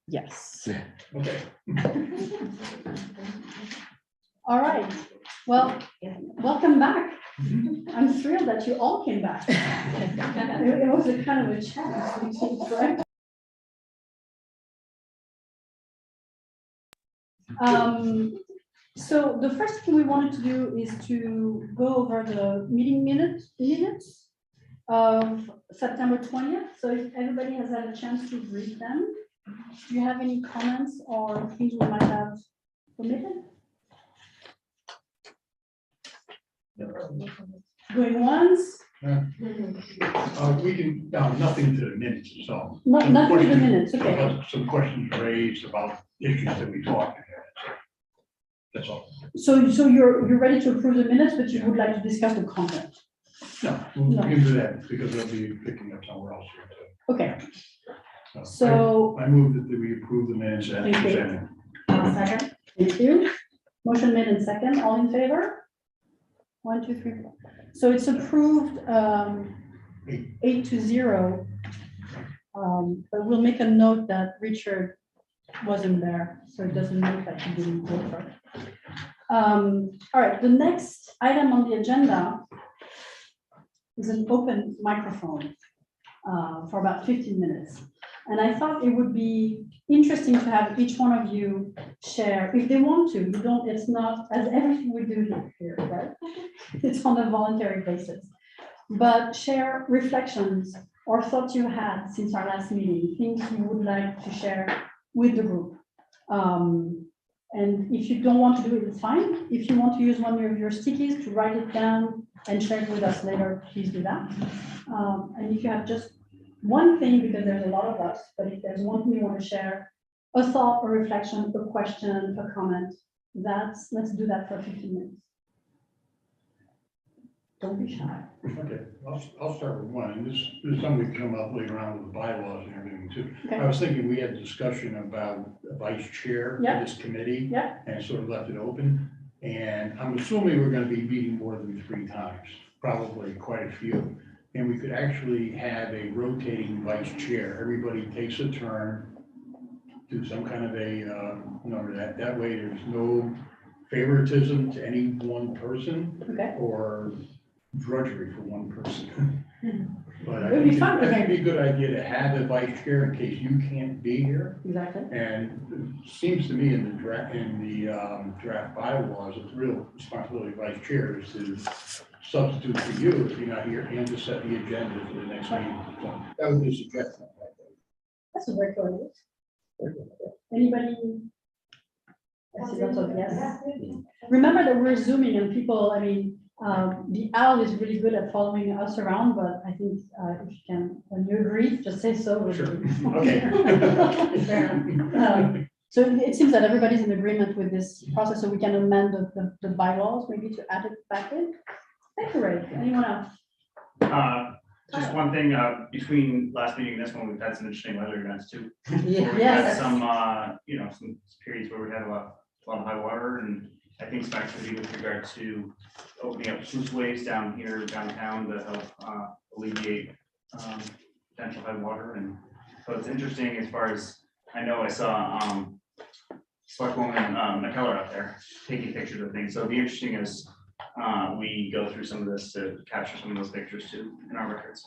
Yes. Okay. All right. Well, welcome back. I'm thrilled that you all came back. It was a kind of a challenge, right? So the first thing we wanted to do is to go over the meeting minutes of September 20th. So if everybody has had a chance to read them, do you have any comments or things we might have omitted? Going once? We can, nothing to the minutes, so. Nothing to the minutes, okay. Some questions raised about issues that we talked about. That's all. So you're ready to approve the minutes, but you would like to discuss the content? No, we can do that because they'll be picking up somewhere else here too. Okay, So so. I move that we approve the minutes as Thank you. presented. Second. Thank you. Motion made in second, all in favor? 1, 2, 3, 4. So it's approved 8-0. But we'll make a note that Richard wasn't there, so it doesn't look like he didn't vote for it. All right, the next item on the agenda is an open microphone for about 15 minutes. And I thought it would be interesting to have each one of you share, if they want to. You don't, it's not as everything we do here, right? It's on a voluntary basis. But share reflections or thoughts you had since our last meeting, things you would like to share with the group. And if you don't want to do it, it's fine. If you want to use one of your stickies to write it down and share it with us later, please do that. And if you have just one thing, because there's a lot of us, but if there's one thing you want to share, a thought, a reflection, a question, a comment, let's do that for 15 minutes. Don't be shy. Okay, I'll start with one, and this is something that come up later on with the bylaws and everything too. Okay. I was thinking we had a discussion about a vice chair Yeah. for this committee. Yeah. And sort of left it open, and I'm assuming we're gonna be meeting more than 3 times, probably quite a few. And we could actually have a rotating vice chair, everybody takes a turn, do some kind of a, that way there's no favoritism to any one person. Okay. Or drudgery for one person. But I It would be think fun, it'd be a good idea to have a vice chair in case you can't be here. Exactly. And it seems to me in the draft bylaws, it's real responsibility of vice chair is to substitute for you if you're not here and to set the agenda for the next meeting. So that would be a suggestion. That's a very good idea. Anybody? I see lots of yes. Remember that we're zooming and people, I mean, the owl is really good at following us around, but I think if you can, when you agree, just say so. Sure. Okay. So it seems that everybody's in agreement with this process, so we can amend the bylaws, maybe to add it back in. Thank you, Ray. Anyone else? Just one thing, between last meeting and this one, we've had some interesting weather events too. Yeah. We've had some, some periods where we had a lot of high water, and I think some activity with regard to opening up sluice ways down here downtown to help alleviate potential high water. And so it's interesting as far as, I know I saw Selectwoman McKellar out there taking pictures of things. So it'd be interesting as we go through some of this to capture some of those pictures too in our records.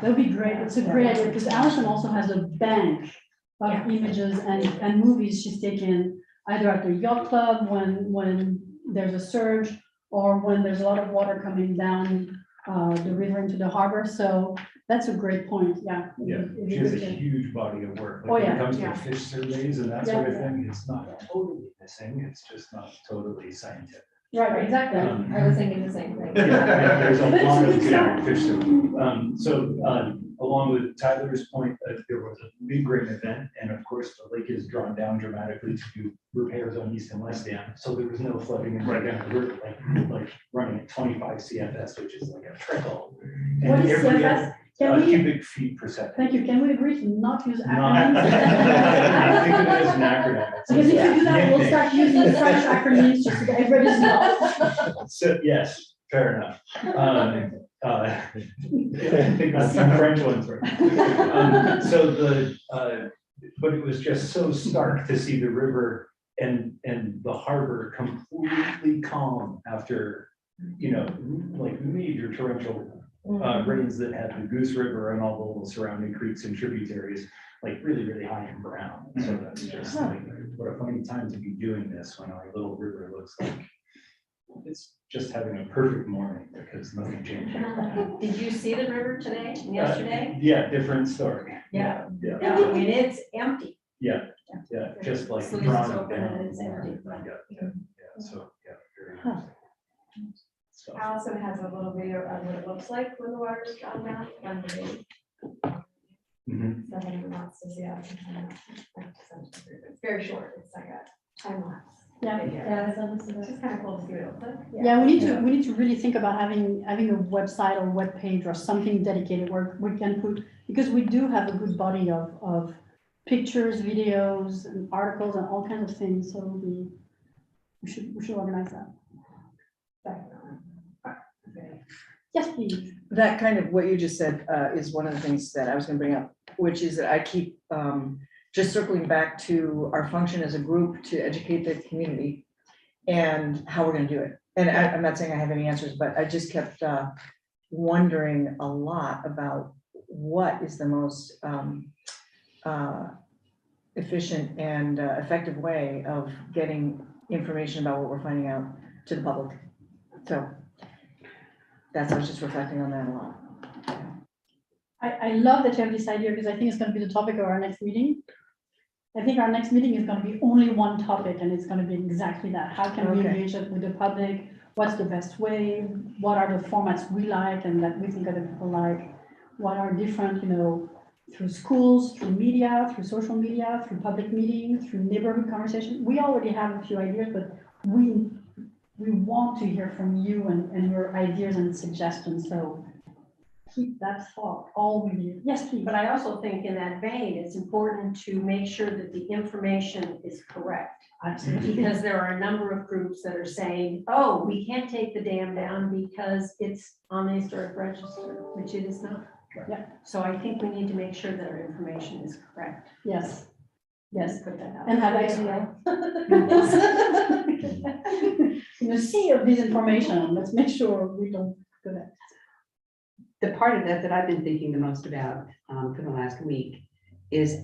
That would be great. It's a great idea because Allison also has a bank of images and movies she's taken either at the yacht club when there's a surge or when there's a lot of water coming down the river into the harbor. So that's a great point. Yeah. Yeah, she has a huge body of work. Like Oh, when yeah. it comes Yeah. to fish surveys and that Yeah. sort of thing, it's not totally missing, it's just not totally scientific. Right, exactly. I was thinking the same thing. Yeah, there's a But it's lot a of good good start. fish surveys. So along with Tyler's point, there was a big rain event, and of course, the lake is drawn down dramatically to do repairs on East and West Dam. So there was no flooding in right down the river, like running at 25 CFS, which is like a trickle. And What is every CFS? Can we, cubic feet per second. thank you. Can we agree to not use Not- acronyms? Think of it as an acronym. It's Because if like- you do that, we'll start using French acronyms just to get everybody's know. So, yes, fair enough. I think that's some French ones, right? So but it was just so stark to see the river and the harbor completely calm after, like major torrential rains that had the Goose River and all the little surrounding creeks and tributaries, like really, really high and brown. So that's just like, what a funny time to be doing this when our little river looks like it's just having a perfect morning because nothing changed. Did you see the river today, yesterday? Yeah, different story. Yeah. Yeah, Yeah, I mean, it's empty. yeah, just like Sluices drawn open down. and it's empty. Yeah, so, yeah, very interesting. So, Allison has a little video of what it looks like when the water's gone down. mhm. Someone wants to see how it's very short. It's like a time lapse. Yeah. It's just kind of cool to see what it looks like. Yeah, we need to really think about having a website or web page or something dedicated where we can put, because we do have a good body of pictures, videos, and articles and all kinds of things. So we should organize that. Yes, please. That kind of what you just said is one of the things that I was gonna bring up, which is that I keep just circling back to our function as a group to educate the community and how we're gonna do it. And I'm not saying I have any answers, but I just kept wondering a lot about what is the most efficient and effective way of getting information about what we're finding out to the public. So I was just reflecting on that a lot. I love that you have this idea because I think it's going to be the topic of our next meeting. I think our next meeting is going to be only one topic and it's going to be exactly that. How can we Okay. engage with the public? What's the best way? What are the formats we like and that we think other people like? What are different, through schools, through media, through social media, through public meetings, through neighborhood conversation? We already have a few ideas, but we want to hear from you and your ideas and suggestions. So keep that thought all with you. Yes, please. But I also think in that vein, it's important to make sure that the information is correct. Absolutely. Because there are a number of groups that are saying, oh, we can't take the dam down because it's on the historic register, which it is not. Yeah. So I think we need to make sure that our information is correct. Yes. Yes. Put that out. And have in the sea of disinformation, let's make sure we don't do that. The part of that I've been thinking the most about for the last week is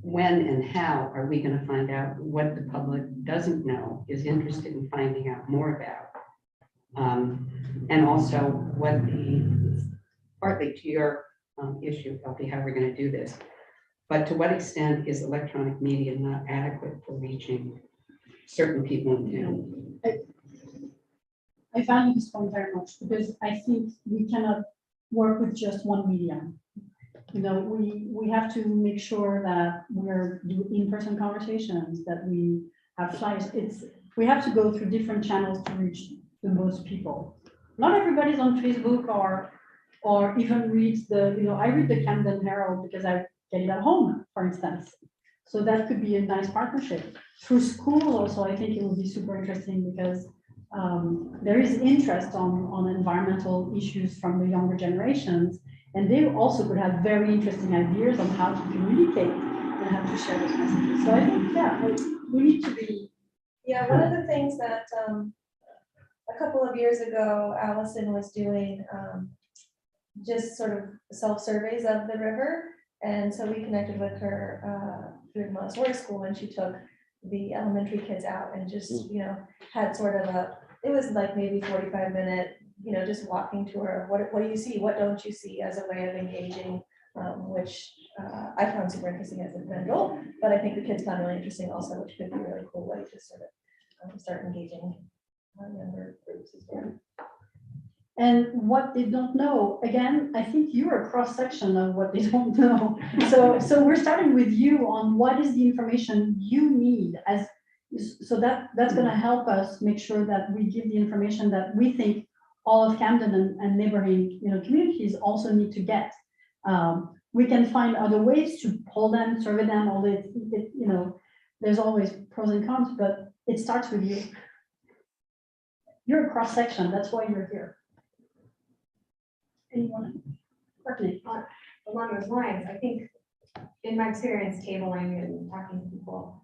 when and how are we going to find out what the public doesn't know, is interested in finding out more about. And also what partly to your issue, Elfie, how we're going to do this, but to what extent is electronic media not adequate for reaching certain people in town? I value this point very much because I think we cannot work with just one medium. We have to make sure that we're doing in-person conversations, that we have flyers. We have to go through different channels to reach the most people. Not everybody's on Facebook or even reads I read the Camden Herald because I get it at home, for instance. So that could be a nice partnership. Through schools also, I think it would be super interesting because there is interest on environmental issues from the younger generations, and they also could have very interesting ideas on how to communicate and how to share those messages. So I think, we need to be. Yeah, one of the things that a couple of years ago, Allison was doing just sort of self-surveys of the river. And so we connected with her through Montessori school when she took the elementary kids out and just, had sort of it was like maybe 45-minute, just walking to her. What do you see? What don't you see, as a way of engaging, which I found super interesting as an individual, but I think the kids found really interesting also, which could be a really cool way to sort of start engaging younger groups as well. And what they don't know, again, I think you're a cross-section of what they don't know. So we're starting with you on what is the information you need so that's going to help us make sure that we give the information that we think all of Camden and neighboring communities also need to get. We can find other ways to pull them, survey them, all this, there's always pros and cons, but it starts with you. You're a cross-section, that's why you're here. Anyone? Courtney? Along those lines, I think in my experience tabling and talking to people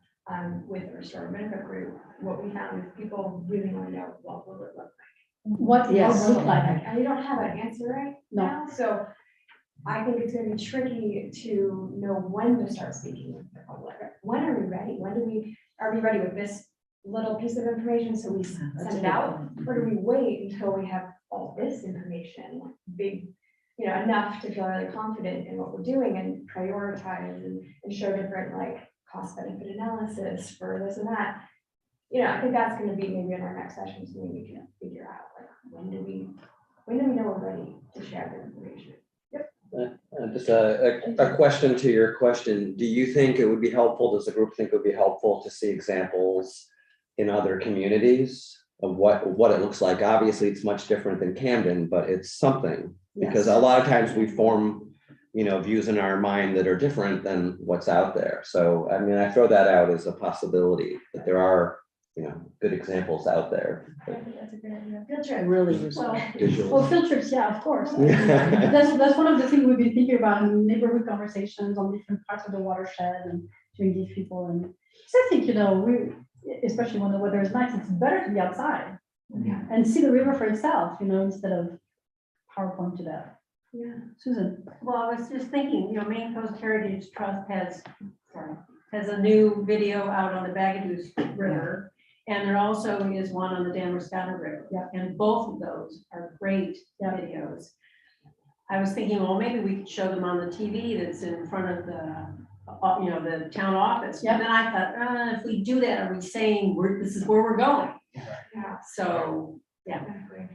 with the Restore Megunticook group, what we found is people really want to know what will it look like. What Yes. will it look like? And we don't have an answer right No. now, so I think it's gonna be tricky to know when to start speaking with the public. When are we ready? Are we ready with this little piece of information, so we send it out? Or do we wait until we have all this information, like big, enough to feel really confident in what we're doing and prioritize and show different like cost benefit analysis for this and that? I think that's gonna be maybe in our next session, so maybe we can figure out like, when do we know we're ready to share the information? Just a question to your question. Do you think it would be helpful, does the group think it would be helpful to see examples in other communities of what it looks like? Obviously, it's much different than Camden, but it's something. Because a lot of times we form, views in our mind that are different than what's out there. So, I mean, I throw that out as a possibility, that there are, good examples out there. I think that's a good idea. Field trip. Really useful. Well, Visuals. field trips, yeah, of course. That's one of the things we've been thinking about in neighborhood conversations on different parts of the watershed and to engage people. And so I think, especially when the weather is nice, it's better to be outside Yeah. and see the river for itself, instead of PowerPoint to that. Yeah. Susan? Well, I was just thinking, Maine Coast Heritage Trust has a new video out on the Bagaduce River. And there also is one on the Damascata River. Yeah. And both of those are great videos. I was thinking, well, maybe we could show them on the TV that's in front of the town office. Yeah. And then I thought, if we do that, are we saying this is where we're going? Yeah. So, Definitely.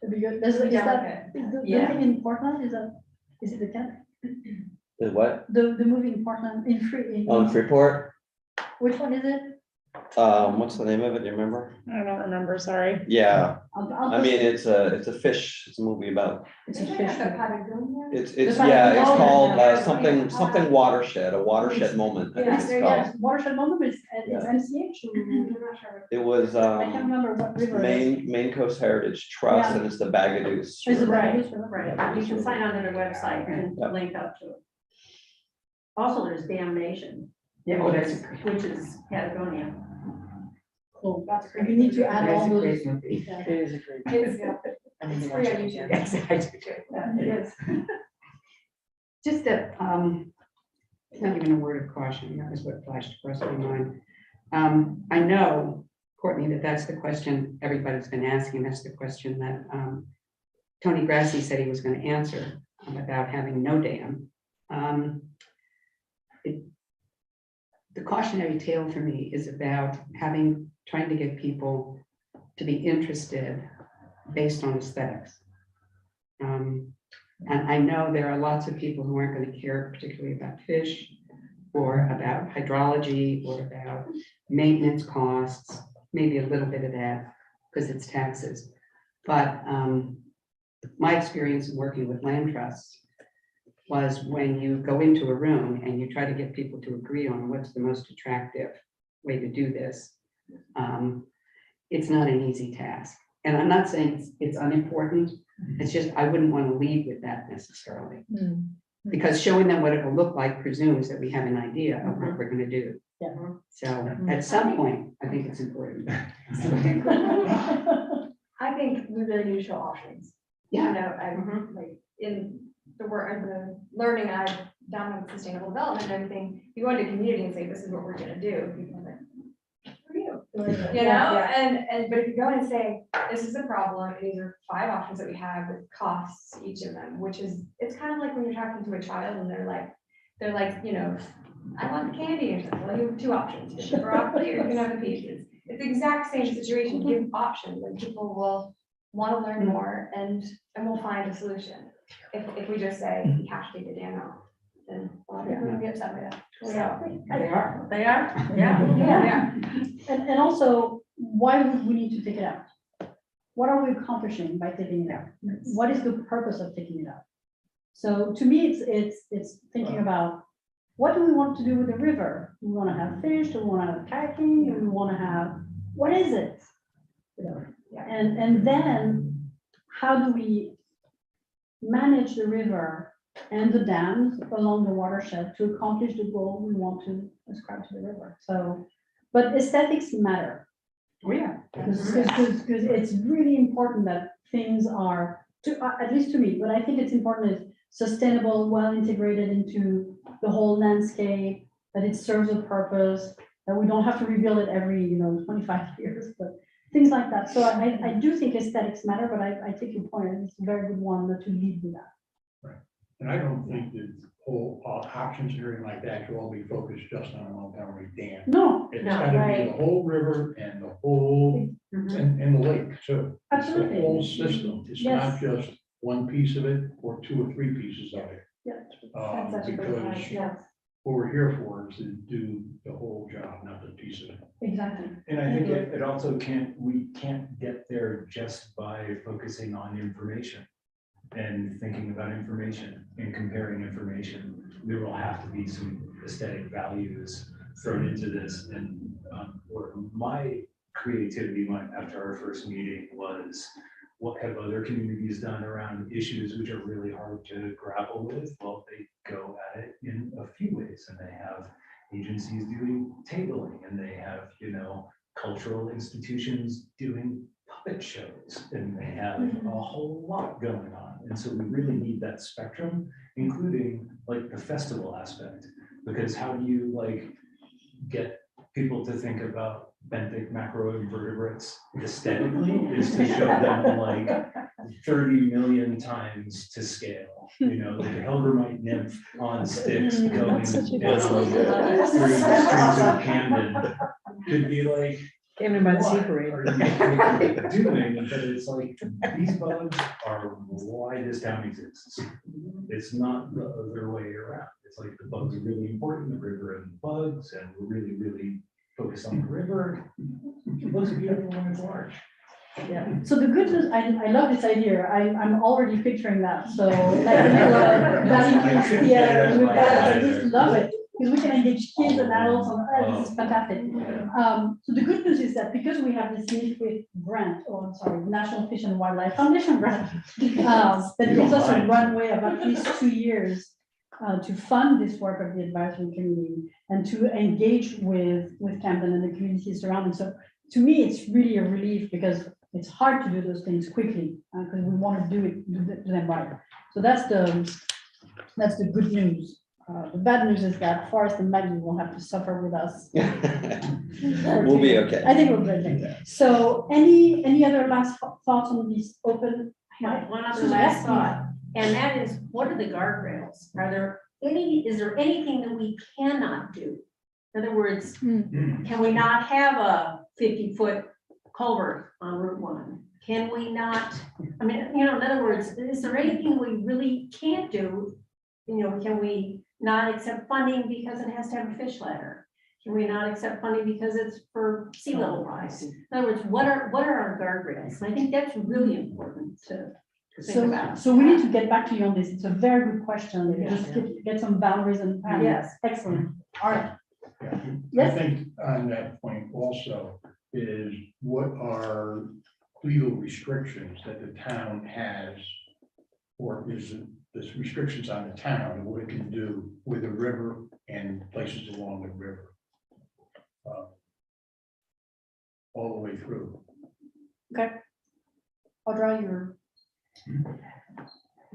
It'd be good. Is that, is the Yeah. thing in Portland, is it the 10th? The what? The movie in Portland, in Freeport? which one is it? What's the name of it? Do you remember? I don't remember, sorry. Yeah, I'll I just- mean, it's a fish, it's a movie about, It's a Isn't fish. it the Patagonia? it's Patagonia. called Yeah. something watershed, a watershed moment, I think it's Yeah, called. watershed moment, but it's MCH. I'm not sure. It was, I can't remember what river it is. Maine Coast Heritage Trust, Yeah. and it's the Bagaduce. Is it River. right? right, you can sign on to their website and Yep. link up to it. Also, there's Damnation, Yeah, oh, that's a which is Patagonia. Cool. That's great. You need to add all that's a those. great movie. Yeah. It is a great. It's, yeah, I need it's to free watch on it YouTube. again. Yes, I do too. Yeah, it is. Just not even a word of caution, that was what flashed across my mind. I know, Courtney, that's the question everybody's been asking, that's the question that Tony Grassi said he was going to answer about having no dam. The cautionary tale for me is about trying to get people to be interested based on aesthetics. And I know there are lots of people who aren't going to care particularly about fish or about hydrology or about maintenance costs, maybe a little bit of that because it's taxes. But my experience in working with land trusts was when you go into a room and you try to get people to agree on what's the most attractive way to do this, it's not an easy task. And I'm not saying it's unimportant. It's just, I wouldn't want to lead with that necessarily. Because showing them what it will look like presumes that we have an idea of what we're going to do. Yeah. So at some point, I think it's important. I think we really need to show options. Yeah. I'm like in the work, the learning I've done with sustainable development and everything, you go into community and say, this is what we're gonna do. People are like, for you, but if you go and say, this is a problem, and these are 5 options that we have with costs, each of them, which is, it's kind of like when you're talking to a child and they're like, I want the candy, and like, well, you have 2 options, you have the broccoli or you can have the peaches. It's the exact same situation, give options, and people will want to learn more and we'll find a solution. If we just say, you have to take the dam out, then a lot of people will get upset with that. So, They are. yeah. And also, why would we need to take it out? What are we accomplishing by taking it out? What is the purpose of taking it out? So to me, it's thinking about, what do we want to do with the river? Do we want to have fish? Do we want to have kayaking? Do we want to have, what is it? And then how do we manage the river and the dams along the watershed to accomplish the goal we want to ascribe to the river. So, but aesthetics matter. Oh, yeah. Because it's really important that things are, at least to me, but I think it's important is sustainable, well integrated into the whole landscape, that it serves a purpose, that we don't have to rebuild it every, 25 years, but things like that. So I do think aesthetics matter, but I take your point, and it's a very good one that to lead with that. Right. And I don't think that whole options and everything like that should all be focused just on Montgomery Dam. No, It's No, gotta be right. the whole river and the whole, and the lake too. It's the Absolutely. whole system. It's not Yes. just one piece of it or 2 or 3 pieces of it. Yeah. Um, That's such a good because point, yes. what we're here for is to do the whole job, not the piece of it. exactly. And I think it also we can't get there just by focusing on information and thinking about information and comparing information. There will have to be some aesthetic values thrown into this. And where my creativity went after our first meeting was, what have other communities done around issues which are really hard to grapple with? Well, they go at it in a few ways, and they have agencies doing tabling, and they have, cultural institutions doing puppet shows, and they have a whole lot going on. And so we really need that spectrum, including like the festival aspect, because how do you get people to think about benthic macroinvertebrates aesthetically is to show them 30 million times to scale, the Hellgrammite nymph on sticks going down through the streets of Camden could be Came in by the sea what parade. are you doing? But it's these bugs are why this town exists. It's not the other way around. It's the bugs are really important, the river and the bugs, and we're really, really focused on the river. It looks beautiful when it's large. Yeah, so the good news, I love this idea, I'm already picturing that, so I just love it, because we can engage kids and adults on, this is fantastic. So the good news is that because we have this Meet grant, National Fish and Wildlife Foundation grant, that gives us a runway of at least 2 years to fund this work of the advisory committee and to engage with Camden and the communities surrounding. So to me, it's really a relief because it's hard to do those things quickly because we want to do them right. So that's the good news. The bad news is that Forrest and Maggie will have to suffer with us. We'll be okay. I think we'll be okay. So any other last thoughts on these open? One other last thought, and that is, what are the guardrails? Is there anything that we cannot do? In other words, can we not have a 50-foot culvert on Route 1? Can we not, in other words, is there anything we really can't do? Can we not accept funding because it has to have a fish ladder? Can we not accept funding because it's for sea level rise? In other words, what are our guardrails? And I think that's really important to think about. So we need to get back to you on this. It's a very good question. Yeah. Just get some boundaries and Yes. Excellent. All right. Yeah, I Yes. think on that point also is what are legal restrictions that the town has, or is it there's restrictions on the town and what it can do with the river and places along the river. All the way through. Audra,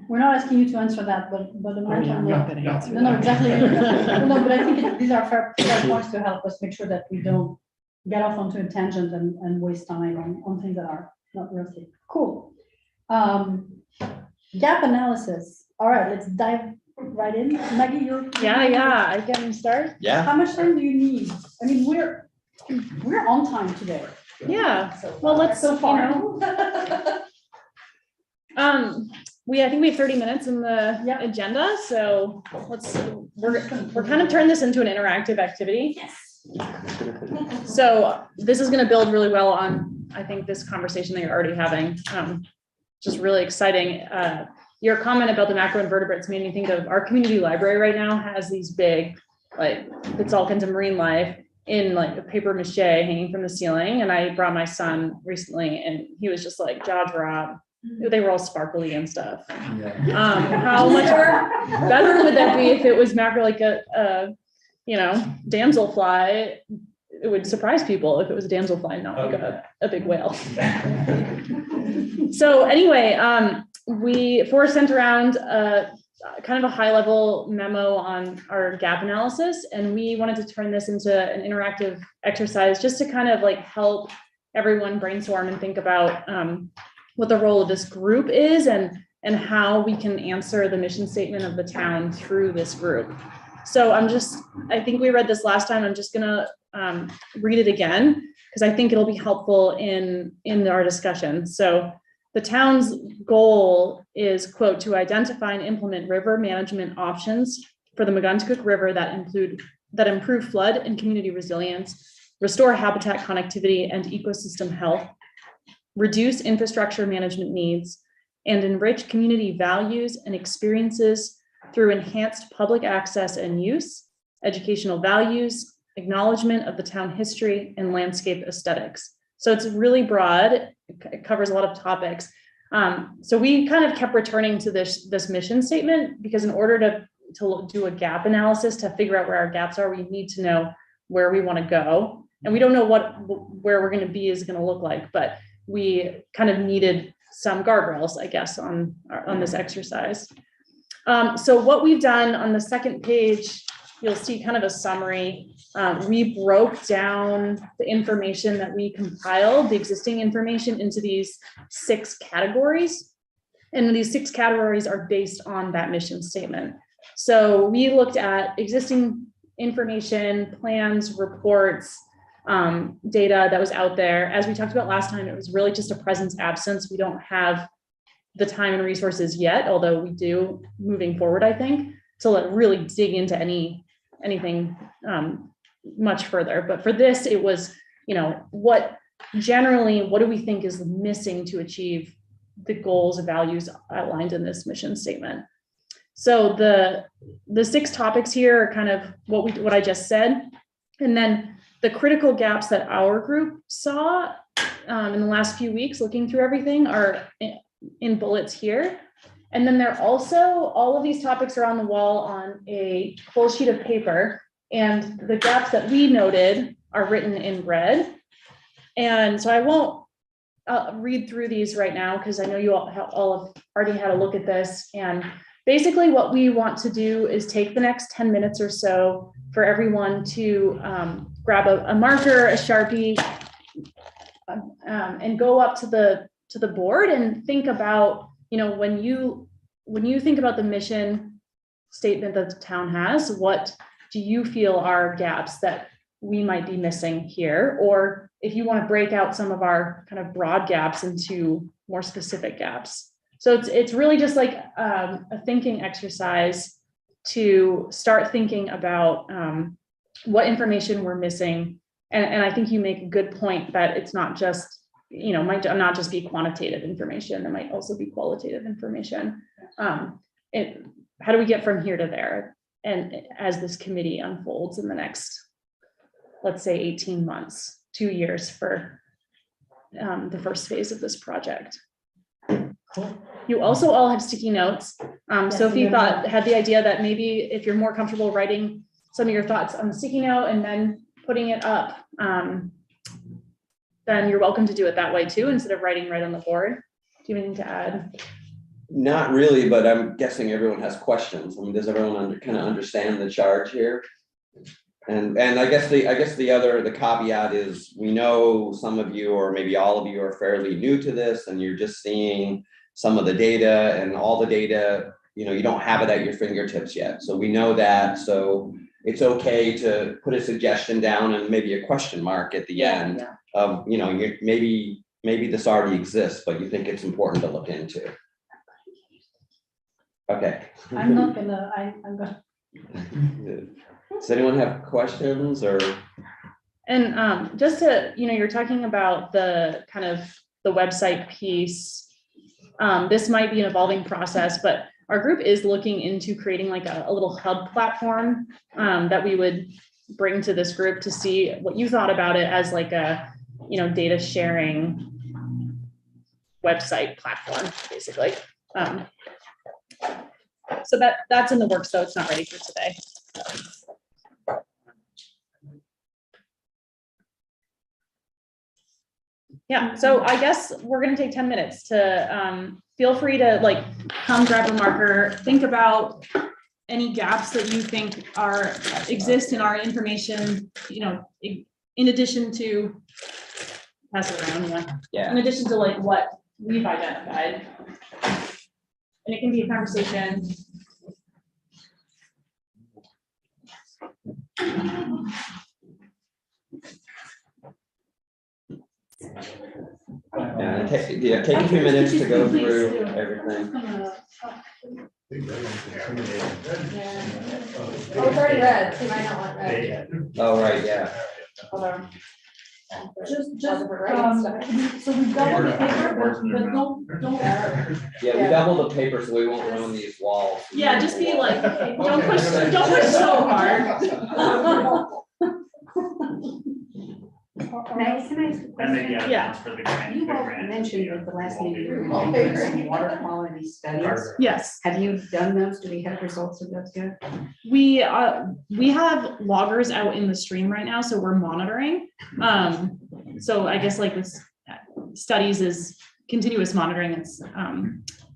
we're not asking you to answer that, but the mental no, exactly. No, but I think these are fair points to help us make sure that we don't get off onto a tangent and waste time on things that are not realistic. Cool. Gap analysis. All right, let's dive right in. Maggie, I can start. Yeah. How much time do you need? I mean, we're on time today. Yeah. Well, let's So far. I think we have 30 minutes in the agenda, so we're kind of turning this into an interactive activity. Yes. So this is going to build really well on, I think, this conversation that you're already having. Just really exciting. Your comment about the macroinvertebrates made me think of our community library right now has these big, it's all kinds of marine life in a paper mache hanging from the ceiling. And I brought my son recently and he was just jaw drop. They were all sparkly and stuff. Yeah. How much better would that be if it was macro, like a damselfly? It would surprise people if it was a damselfly, not like a big whale. So anyway, Forrest sent around kind of a high level memo on our gap analysis, and we wanted to turn this into an interactive exercise just to kind of like help everyone brainstorm and think about what the role of this group is and how we can answer the mission statement of the town through this group. So I think we read this last time. I'm just gonna read it again because I think it'll be helpful in our discussion. So the town's goal is, quote, to identify and implement river management options for the Megunticook River that improve flood and community resilience, restore habitat connectivity and ecosystem health, reduce infrastructure management needs, and enrich community values and experiences through enhanced public access and use, educational values, acknowledgement of the town history, and landscape aesthetics. So it's really broad. It covers a lot of topics. So we kind of kept returning to this mission statement because in order to do a gap analysis, to figure out where our gaps are, we need to know where we want to go. And we don't know where we're going to be is going to look like, but we kind of needed some guardrails, I guess, on this exercise. So what we've done on the second page, you'll see kind of a summary. We broke down the information that we compiled, the existing information, into these 6 categories. And these 6 categories are based on that mission statement. So we looked at existing information, plans, reports, data that was out there. As we talked about last time, it was really just a presence absence. We don't have the time and resources yet, although we do moving forward, I think, to really dig into anything much further. But for this, it was, what do we think is missing to achieve the goals and values outlined in this mission statement? So the 6 topics here are kind of what I just said. And then the critical gaps that our group saw in the last few weeks, looking through everything, are in bullets here. And then they're also, all of these topics are on the wall on a full sheet of paper. And the gaps that we noted are written in red. And so I won't read through these right now because I know you all have already had a look at this. And basically what we want to do is take the next 10 minutes or so for everyone to grab a marker, a Sharpie, and go up to the board and think about, when you think about the mission statement that the town has, what do you feel are gaps that we might be missing here? Or if you want to break out some of our kind of broad gaps into more specific gaps. So it's really just like a thinking exercise to start thinking about what information we're missing. And I think you make a good point that it's not just, might not just be quantitative information, it might also be qualitative information. How do we get from here to there? And as this committee unfolds in the next, let's say 18 months, 2 years for the first phase of this project. Cool. You also all have sticky notes. Sophie had the idea that maybe if you're more comfortable writing some of your thoughts on the sticky note and then putting it up, then you're welcome to do it that way too, instead of writing right on the board. Do you have anything to add? Not really, but I'm guessing everyone has questions. I mean, does everyone kind of understand the charge here? And I guess the caveat is, we know some of you, or maybe all of you, are fairly new to this and you're just seeing some of the data, and all the data, you don't have it at your fingertips yet. So we know that, so it's okay to put a suggestion down and maybe a question mark at the end of, maybe this already exists, but you think it's important to look into. Okay. I'm gonna. Does anyone have questions or? And just to, you're talking about the kind of the website piece. This might be an evolving process, but our group is looking into creating like a little hub platform that we would bring to this group to see what you thought about it as like a, data sharing website platform, basically. So that's in the works, though it's not ready for today. Yeah, so I guess we're gonna take 10 minutes to, feel free to like, come grab a marker, think about any gaps that you think exist in our information, in addition to, pass it around, Yeah. in addition to like what we've identified. And it can be a conversation. Take a few minutes to go through everything. Oh, it's already red, so you might not want red. Oh, right, yeah. Hold on. Just, So we double the paper, but don't. Yeah, we double the paper so we won't ruin these walls. Yeah, just be like, don't push so hard. Can I ask a And then, question? Yeah. for the grant. You the all grant, mentioned yeah. at the last meeting, you were going to do some water quality studies. Yes, Have you done those? Do we have results of those yet? we have loggers out in the stream right now, so we're monitoring. So I guess like this studies is continuous monitoring. It's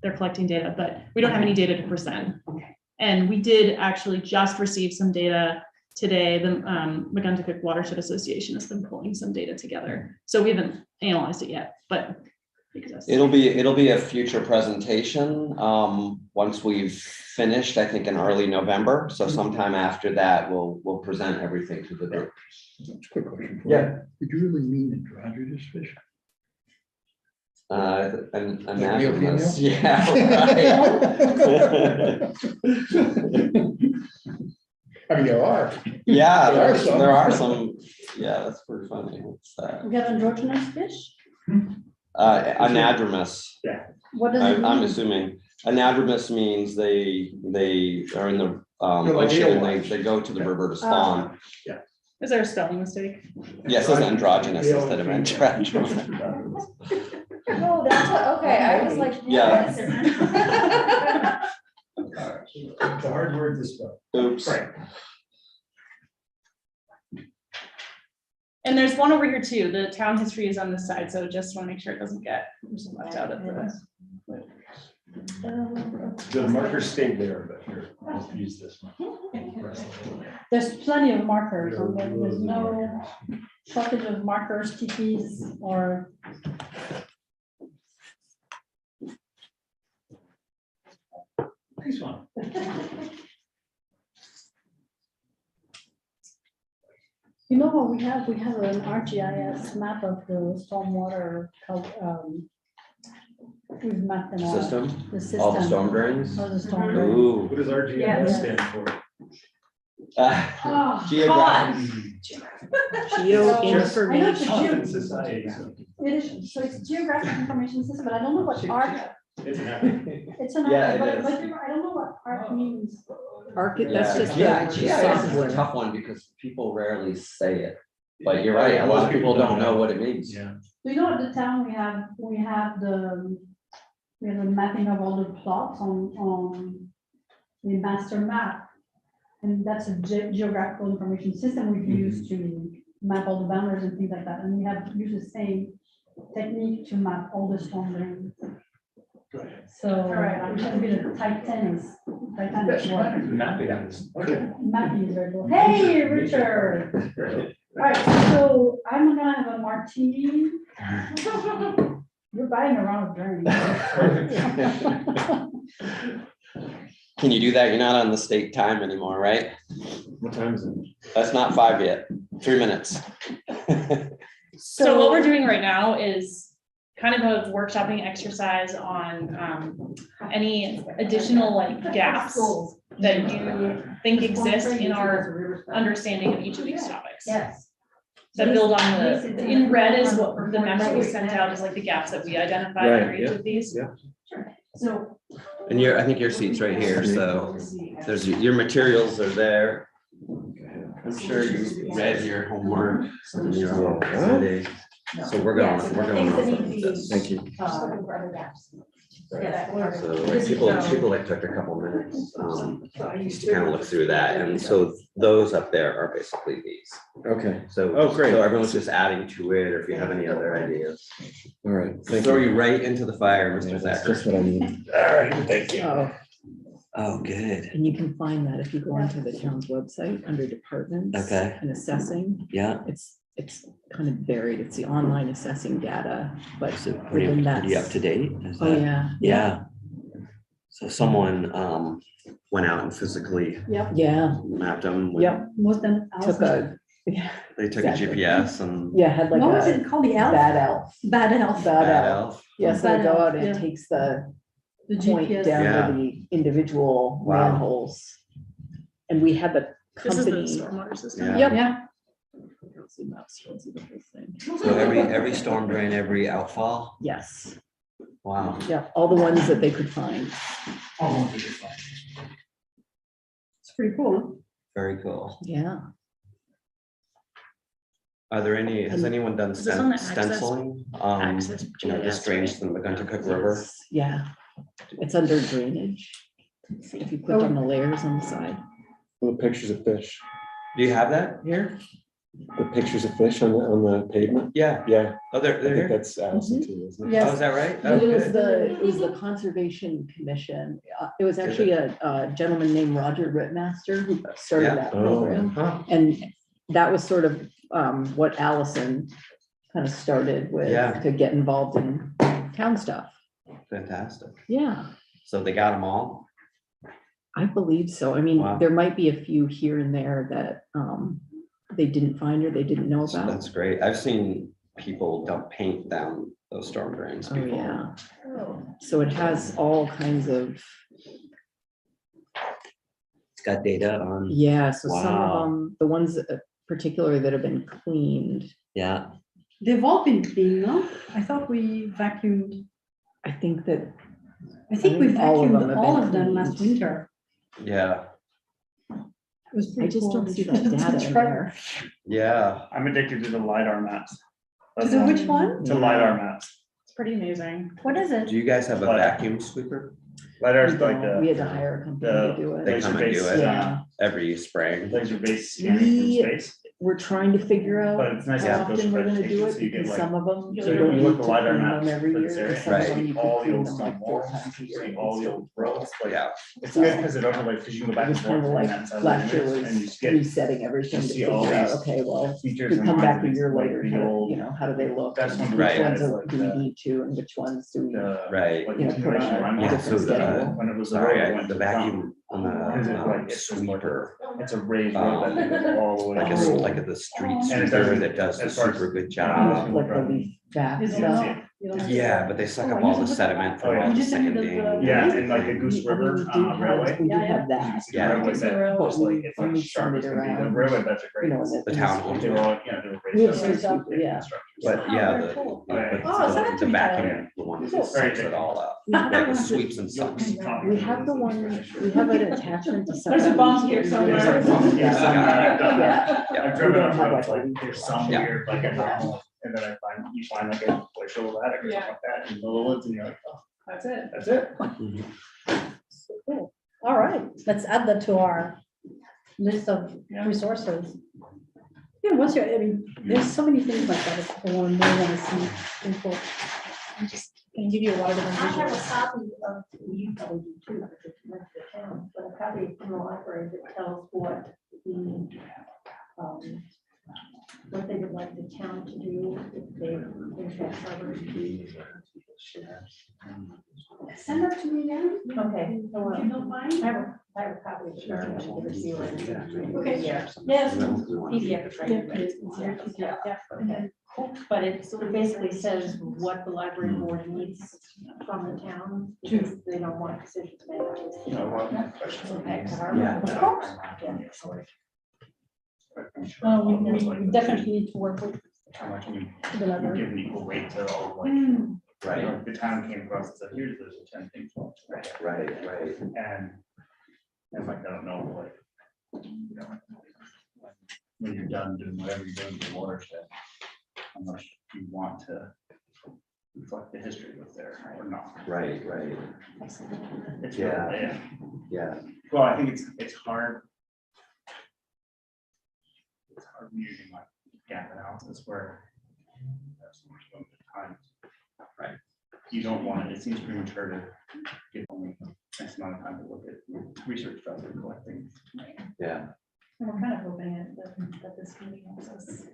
they're collecting data, but we don't have any data to present. Okay. And we did actually just receive some data today. The Megunticook Watershed Association has been pulling some data together. So we haven't analyzed it yet, but it exists. It'll be a future presentation, once we've finished, I think in early November. So sometime after that, we'll present everything to the group. Quick question. Yeah. Did you really mean androgynous fish? And Like male, androgynous, female? yeah, right. I mean, there are. Yeah, There are some. there are some, yeah, that's pretty funny. What's that? We have androgynous fish? Anadromous, What does it I'm mean? assuming. Anadromous means they are in the They're like ocean and alewives. they go to the river to spawn. Is there a spelling mistake? Yes, it's androgynous instead of androgynous. Oh, that's what, okay, I was like. Yeah. It's a hard word to spell. Oops. Right. And there's one over here too. The town history is on this side, so just want to make sure it doesn't get left out of the. The markers stayed there, but here, I'll use this one. There's plenty of markers, and there's no shortage of markers, TPs, or. Nice one. You know what we have? We have an ArcGIS map of the stormwater, we've mapped them all. System, The system. all the storm drains. All the storm drains. Ooh. What does RGS Yeah. stand for? Oh, Geographic. Geo I know it's a information. geo- Society. It is, so it's geographic information system, but I don't know what ARC, It's an acronym. it's an, Yeah, it but is. I don't know what ARC means. That's just Yeah, the GIS is a software. tough one because people rarely say it, but you're right, a lot of people don't know what it means. Yeah. Do you know at the town we have the mapping of all the plots on the master map. And that's a geographical information system we've used to map all the boundaries and things like that. And we have used the same technique to map all the storm drains. So it should be the Titanic work. Mapping is. Okay. Mapping is very cool. Hey, Richard. All right, so I'm gonna have a martini. You're buying a round of drinks. Can you do that? You're not on the state time anymore, right? What time is it? That's not 5 yet, 3 minutes. So what we're doing right now is kind of a workshopping exercise on any additional like gaps that you think exist in our understanding of each of these topics. Yes. That build on the, in red is what the memo we sent out is like the gaps that we identified for Right, each yeah. of these. So. And I think your seat's right here, so there's your materials are there. I'm sure you read your homework. Some of your homework today. So we're Yeah, going, so we're the going things that off need to of be- this. Thank you. Just looking for other gaps. Yeah, that part of So it. like people like took a couple minutes, just to kind of look through that. And so those up there are basically these. Okay, So. Oh, great. So everyone's just adding to it, or if you have any other ideas. all right. Thank Throw you. you right into the fire, Yeah, Mr. that's Thacker. just what I need. All right, thank you. Oh, Oh, good. and you can find that if you go onto the town's website under departments. Okay. And assessing, Yeah. it's kind of buried. It's the online assessing data, but So pretty, within that. pretty up to date. Is Oh, that- yeah. Yeah. So someone went out and physically Yeah, mapped them. with- yep, Most than. took a, yeah, They took a Exactly. GPS and. yeah, had like What was a it called? The elf? bad elf. Bad elf. Bad elf. elf. Yeah, so they Bad go elf, out and yeah. it takes the The point GPS. down Yeah. to the individual Wow. manholes. And we had the This is the company. stormwater system. Yeah. Yep. Yeah. Zoom out so you can see the whole thing. So every storm drain, every outfall. Yes, Wow. yeah, all the ones that they could find. It's pretty cool. Very cool. Yeah. Are there any, has And anyone done is this on the access- stenciling? Access You know, this GIS, drains right? the Megunticook River. Yeah, it's under drainage. If you click on the layers on the side. The pictures of fish, Do you have that here? the pictures of fish on the pavement. Yeah. Yeah, Oh, I they're think here. that's Allison too, isn't it? Oh, Yes. is that right? But Oh, it was good. it was the Conservation Commission. It was actually a gentleman named Roger Rittmaster who started Yeah. that Oh. program. Huh. And that was sort of what Allison kind of started with, Yeah. to get involved in town stuff. Fantastic. Yeah, So they got them all? I believe so. I mean, Wow. there might be a few here and there that they didn't find or they didn't know So about. that's great. I've seen people dump paint down those storm drains Oh, before. yeah. So it has all kinds of, It's got data on, yeah, so some Wow. of them, the ones particularly that have been cleaned, yeah. They've all been clean, no? I thought we vacuumed. I think that, I think we think all of them vacuumed have all been of them last cleaned. winter. Yeah, It was I pretty just cool. don't see that data in there. yeah. I'm addicted to the LiDAR maps. To the which one? To LiDAR maps. It's pretty amazing. What is it? Do you guys have a What? vacuum sweeper? LiDAR's We like don't. We had to the hire a company to do They it. come and do laser-based, it Yeah. every spring? laser-based scanning from We- space. We're trying to figure But out it's nice to how have those often we're gonna do presentations, it, so you get because like, some of them, so you you don't look need at to the LiDAR clean maps them every for year. this and area, some of Right. them you could all the clean old them stone like 4 walls, times a year. see all the old roads, like, Yeah, it's good because it overlays, because you can go back It and was kind forth of from like, that side of last the year image, and you was just get resetting everything to see figure all out, these okay, well, features we and come back a lines, year like later, the how do- old, you know, how do they look? that's and one Which Right. ones is are, like do we the- need to, and which ones do we? the, right. like You know, continuation put on run. a Yeah, different so the- schedule. When it was the road Sorry, that went the to vacuum on Because the it's like, it's just like sweeper, it's a raised road that goes all the way. like through. like the street And it sweeper doesn't- that does a as far as- super good Yeah. job. Like the leaf back You You don't don't stuff. see know. it. You don't know. Yeah, but they suck Oh, up I all the used to- sediment from Oh, yeah. all You the just send me the- sanding. Yeah, and like the Goose I mean, River we do railway. have, we do Yeah, yeah. have that, Yeah. Railway that but was like, we, it's when like we sharp send as it can be. The around, railway beds are you great. know, in The in town school. owns They were all, yeah, they were We have raised. some people, yeah. But yeah, very the, cool. but Oh, send it the to me, vacuum, the one that Cool. sucks it all up, We have like the it ones sweeps and sucks. We have the one, we have an attachment to some. There's a bomb here somewhere. Yeah, I've done that. Yeah. I've We driven don't up have roads, like a like, leaf there's some Yeah. weird, like, and then I find, you find like a glacial attic or something like that in the woods, and you're like, oh, That's it. that's it. Cool. All right, let's add that to our list of resources. Yeah, once you're, I mean, there's so many things like that if people want to see info. I'm just gonna give you a lot of different I have a visuals. copy of, you probably do too, because it's went to the town, but a copy from the library that tells what the, what they would like the town to do if they have covered. Send that to me now. Okay. so, If you don't mind. I have a copy of it. I should give it to you. Okay. Yeah. Yes. PDF is right. Yeah, please. Yeah, yeah. Okay. But it sort of basically says what the library board needs from the town, because they don't want decisions made. Impact to our- Yeah. Of course. We definitely need to work with How much we the library. give an equal weight to all, like, Right, the town came across and said, here's those 10 things. right. And like, I don't know, like, you know, when you're done doing whatever you're doing with the watershed, how much you want to reflect the history of there or not. Right. It's Yeah. really, Yeah. well, I think it's hard. It's hard when you're doing like gap analysis where there's so much limited time. Right. You don't want it seems premature to give only X amount of time to look at research stuff and collecting. Yeah. And we're kind of hoping that this committee helps us.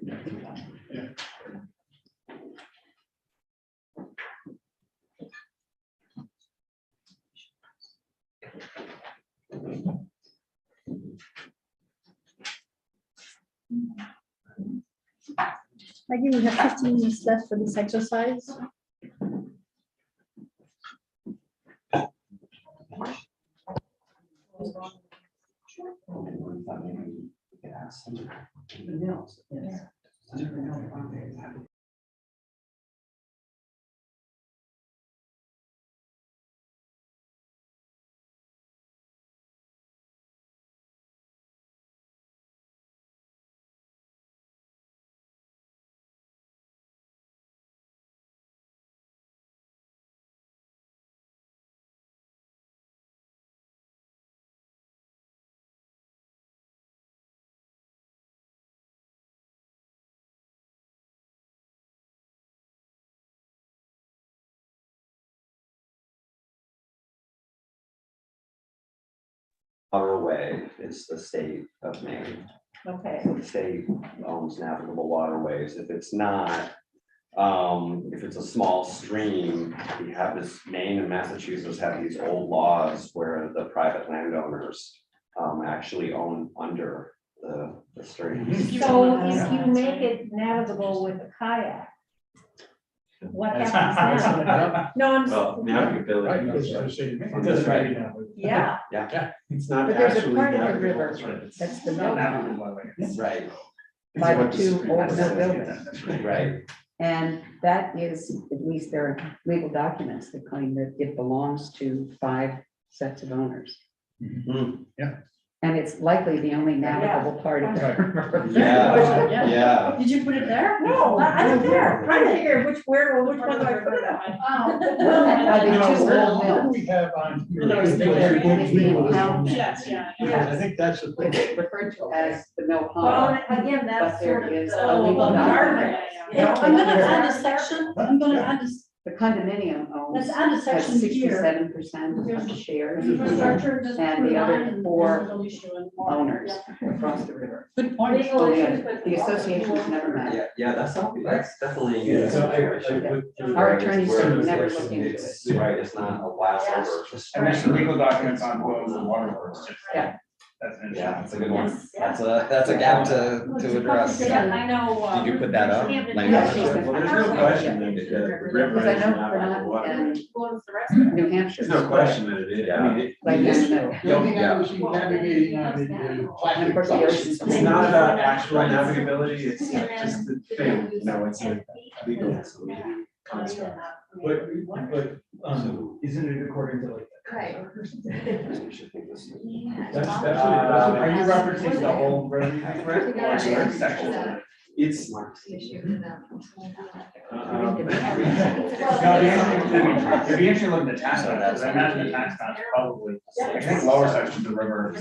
Maggie, we have 15 minutes left for this exercise. Waterway is the state of Maine. Okay. So the state owns navigable waterways. If it's not, if it's a small stream, we have this, Maine and Massachusetts have these old laws where the private landowners actually own under the streams. So if you make it navigable with a kayak, what happens then? No, I'm, Well, navigability. It doesn't Right. yeah, It's not But there's a actually part of the navigable, river it's right. that's the Not mill navigable by way. Right, by the It's two what the old Supreme mill Court buildings. said. right. And that is, at least there are legal documents that claim that it belongs to 5 sets of owners. Mm, And it's likely the only navigable part of the river. Yeah, yeah. Did you put it there? no, I don't care, trying to figure which one do I put it on? Oh. By the two What old do mills. we have on here? Yes, yeah. I think that's the thing. It's referred to as the mill Well, pond. again, that's But there sort of is the. a legal document. Hey, I'm gonna add a section, I'm gonna add this, The condominium owns, let's add a has section here. 67% of shares Infrastructure, just And put the a other line and four there's no issue anymore. owners Yeah. across the river. Good point. Legal Oh, issues yeah. with The association's never met. Yeah, that's definitely a Yeah, unique so situation. Our attorneys Where said it's- never looked into it's- it. Right, it's not a wild Yes. river. And there's some legal documents on both the waterworks. Yeah. That's an issue. Yeah, that's a good one. Yes, yeah. That's a gap to address. Yeah, I know. Did you put that up? Camden- Language? Well, there's no question that the river Because I is know navigable Vermont water. and What was the rest of it? New Hampshire. There's no question that it is. I mean, Right down the middle. The only thing I was navigating on the And plastic of course, the box. ocean's. it's not about actual navigability, it's just the thing, you know, it's a legal construct. But, isn't it according to like? Right. That's Are you referencing the whole revenue? Or certain sections of it? It's. No, it'd be interesting looking at the tax maps. I imagine the tax maps probably, I think lower sections of the river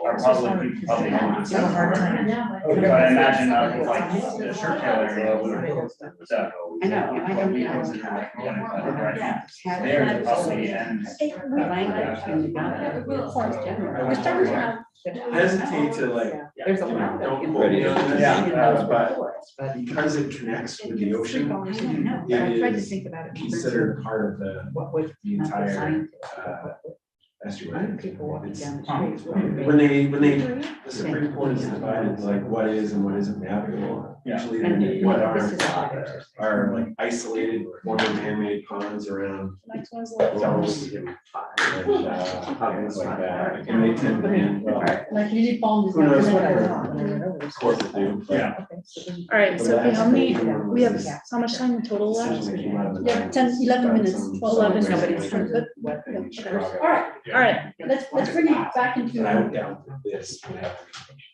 are probably on. You have a hard time. But I imagine like the shirt tail area would. So. I know, I don't we know. consider like one of the, right, Had there's probably and. the language in the document. Hesitate to like, There's a lot that. don't quote me on this, Yeah, but because it connects with the ocean, I it tried to is think about it. considered part of What would the not the entire scientists, estuary. people walking It's- down the street. When they, the Supreme Court is divided like what is and what isn't navigable. Yeah. Usually And they- what this is are like isolated former man-made ponds around Next one's roads and things like that. And they tend to be, well, Like Lily Pond is. Who knows not what connected. corporate do. Yeah. All right, Sophie, how many, we have how much time total left? Essentially came out of the Yeah, 10, 11 minutes, 12, 11. Nobody's trying to. All right, All right, let's bring it back into. And I would doubt that this would have.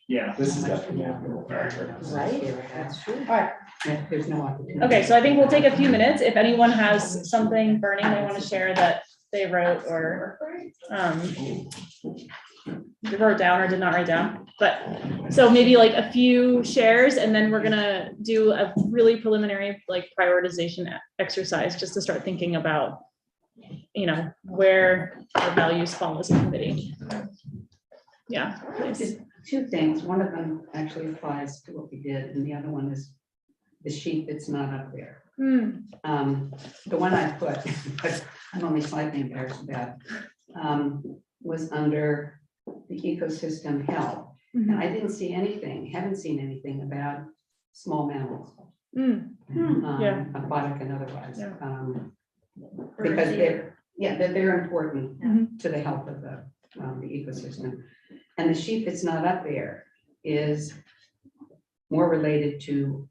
Yeah. This is definitely. Right, that's true. Yeah, there's no opportunity. Okay, so I think we'll take a few minutes. If anyone has something burning they want to share that they wrote or wrote down or did not write down. But so maybe like a few shares, and then we're gonna do a really preliminary like prioritization exercise just to start thinking about, you know, where our values fall as a committee. Yeah, please. Just two things. One of them actually applies to what we did, and the other one is the sheet that's not up there. The one I put, but I'm only slightly embarrassed about, was under the ecosystem health. And I didn't see anything, haven't seen anything about small mammals. Yeah. Aquatic and otherwise. Yeah. Because they're important to the health of the ecosystem. And the sheet that's not up there is more related to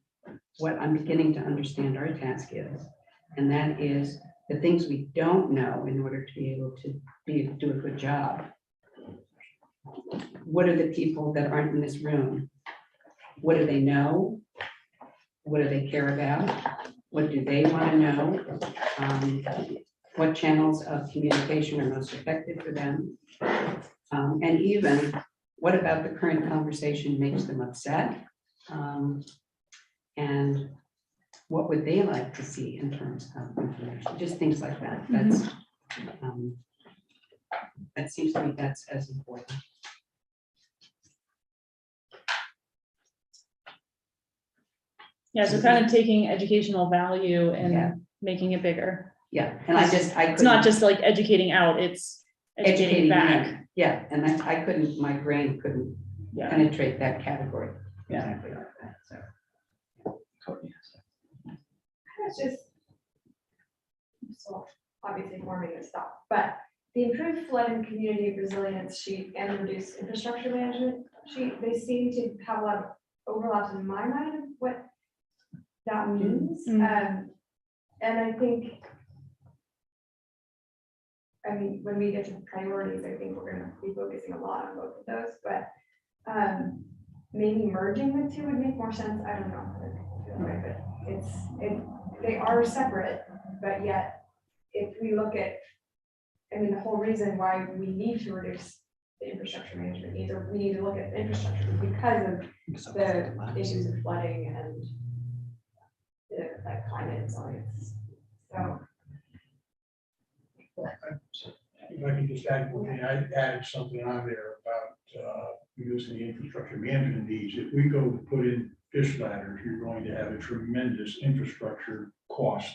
what I'm beginning to understand our task is. And that is the things we don't know in order to be able to do a good job. What are the people that aren't in this room? What do they know? What do they care about? What do they want to know? What channels of communication are most effective for them? And even what about the current conversation makes them upset? And what would they like to see in terms of information? Just things like that. That's that seems to me that's as important. Yeah, so kind of taking educational value and Yeah. making it bigger. Yeah, and It's not just like educating out, it's educating back. in. Yeah, and I couldn't, my brain couldn't Yeah. penetrate that category. Yeah. Exactly like that, so. It's just, so obviously forming this stuff, but the improved flood and community resilience sheet and the reduced infrastructure management sheet, they seem to have a lot of overlaps in my mind of what that means. And I think, I mean, when we get to priorities, I think we're gonna be focusing a lot on both of those, but maybe merging the two would make more sense. I don't know. But they are separate, but yet if we look at, I mean, the whole reason why we need to reduce the infrastructure management needs, or we need to look at infrastructure because of the issues of flooding and like climate and science. So. If I can just add one thing, I added something on there about using the infrastructure management needs. If we go to put in fish ladders, you're going to have a tremendous infrastructure cost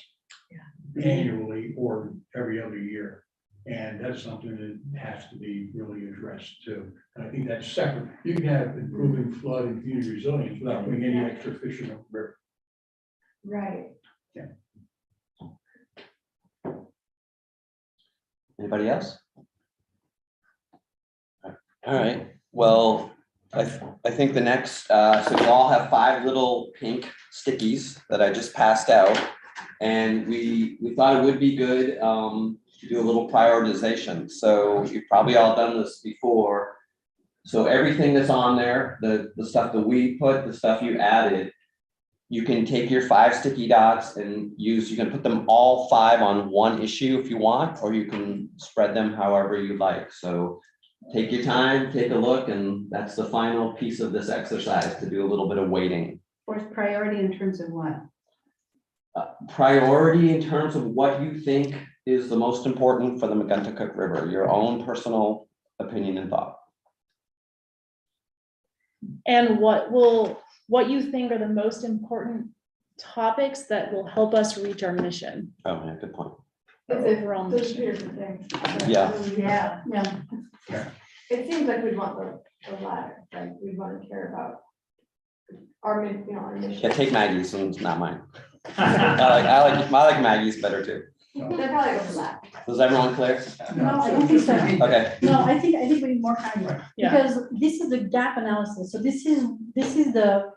annually or every other year. And that's something that has to be really addressed too. And I think that's separate. You can have improving flood and community resilience without putting any extra fish in the river. Right. Anybody else? All right, well, I think the next, so we all have 5 little pink stickies that I just passed out. And we thought it would be good to do a little prioritization. So you've probably all done this before. So everything that's on there, the stuff that we put, the stuff you added, you can take your 5 sticky dots and you can put them all 5 on one issue if you want, or you can spread them however you like. So take your time, take a look, and that's the final piece of this exercise, to do a little bit of weighting. Fourth priority in terms of what? Priority in terms of what you think is the most important for the Megunticook River, your own personal opinion and thought. And what you think are the most important topics that will help us reach our mission. Oh, yeah, good point. Our overall Those mission. two different things. Yeah. Yeah. It seems like we'd want the latter, like we want to care about our mission. Yeah, take Maggie's and not mine. I like Maggie's better too. They're probably overlap. Was everyone clear? No, I don't think so. Okay. No, I think we need more time, Yeah. because this is the gap analysis. So this is the,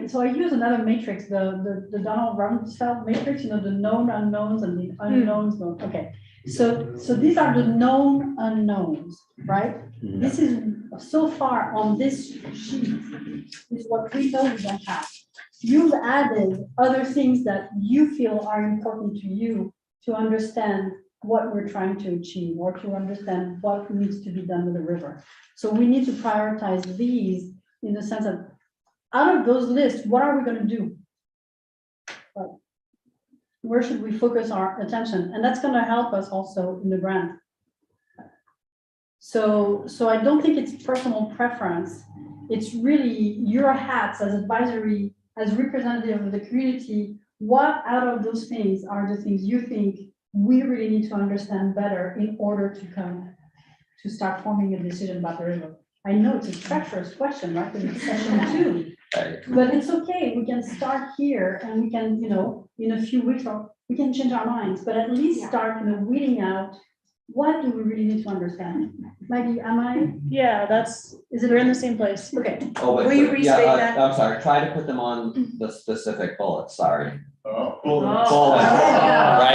so I use another matrix, the Donald Rumsfeld matrix, the known unknowns and the unknowns known. Okay. So these are the known unknowns, right? Mhm. This is so far on this sheet is what we know we don't have. You've added other things that you feel are important to you to understand what we're trying to achieve or to understand what needs to be done with the river. So we need to prioritize these in the sense of, out of those lists, what are we going to do? Where should we focus our attention? And that's going to help us also in the grant. So I don't think it's personal preference. It's really your hats as advisory, as representative of the community. What out of those things are the things you think we really need to understand better in order to come to start forming a decision about the river? I know it's a treacherous question, right? Because it's session 2. Right. But it's okay, we can start here and we can, in a few weeks, or we can change our minds, but at least start, weeding out, what do we really need to understand? Maggie, we're in the same place. Okay. Oh, Will you restate that? I'm sorry, try to put them on the specific bullets, sorry. Oh, Bullets, Oh. right?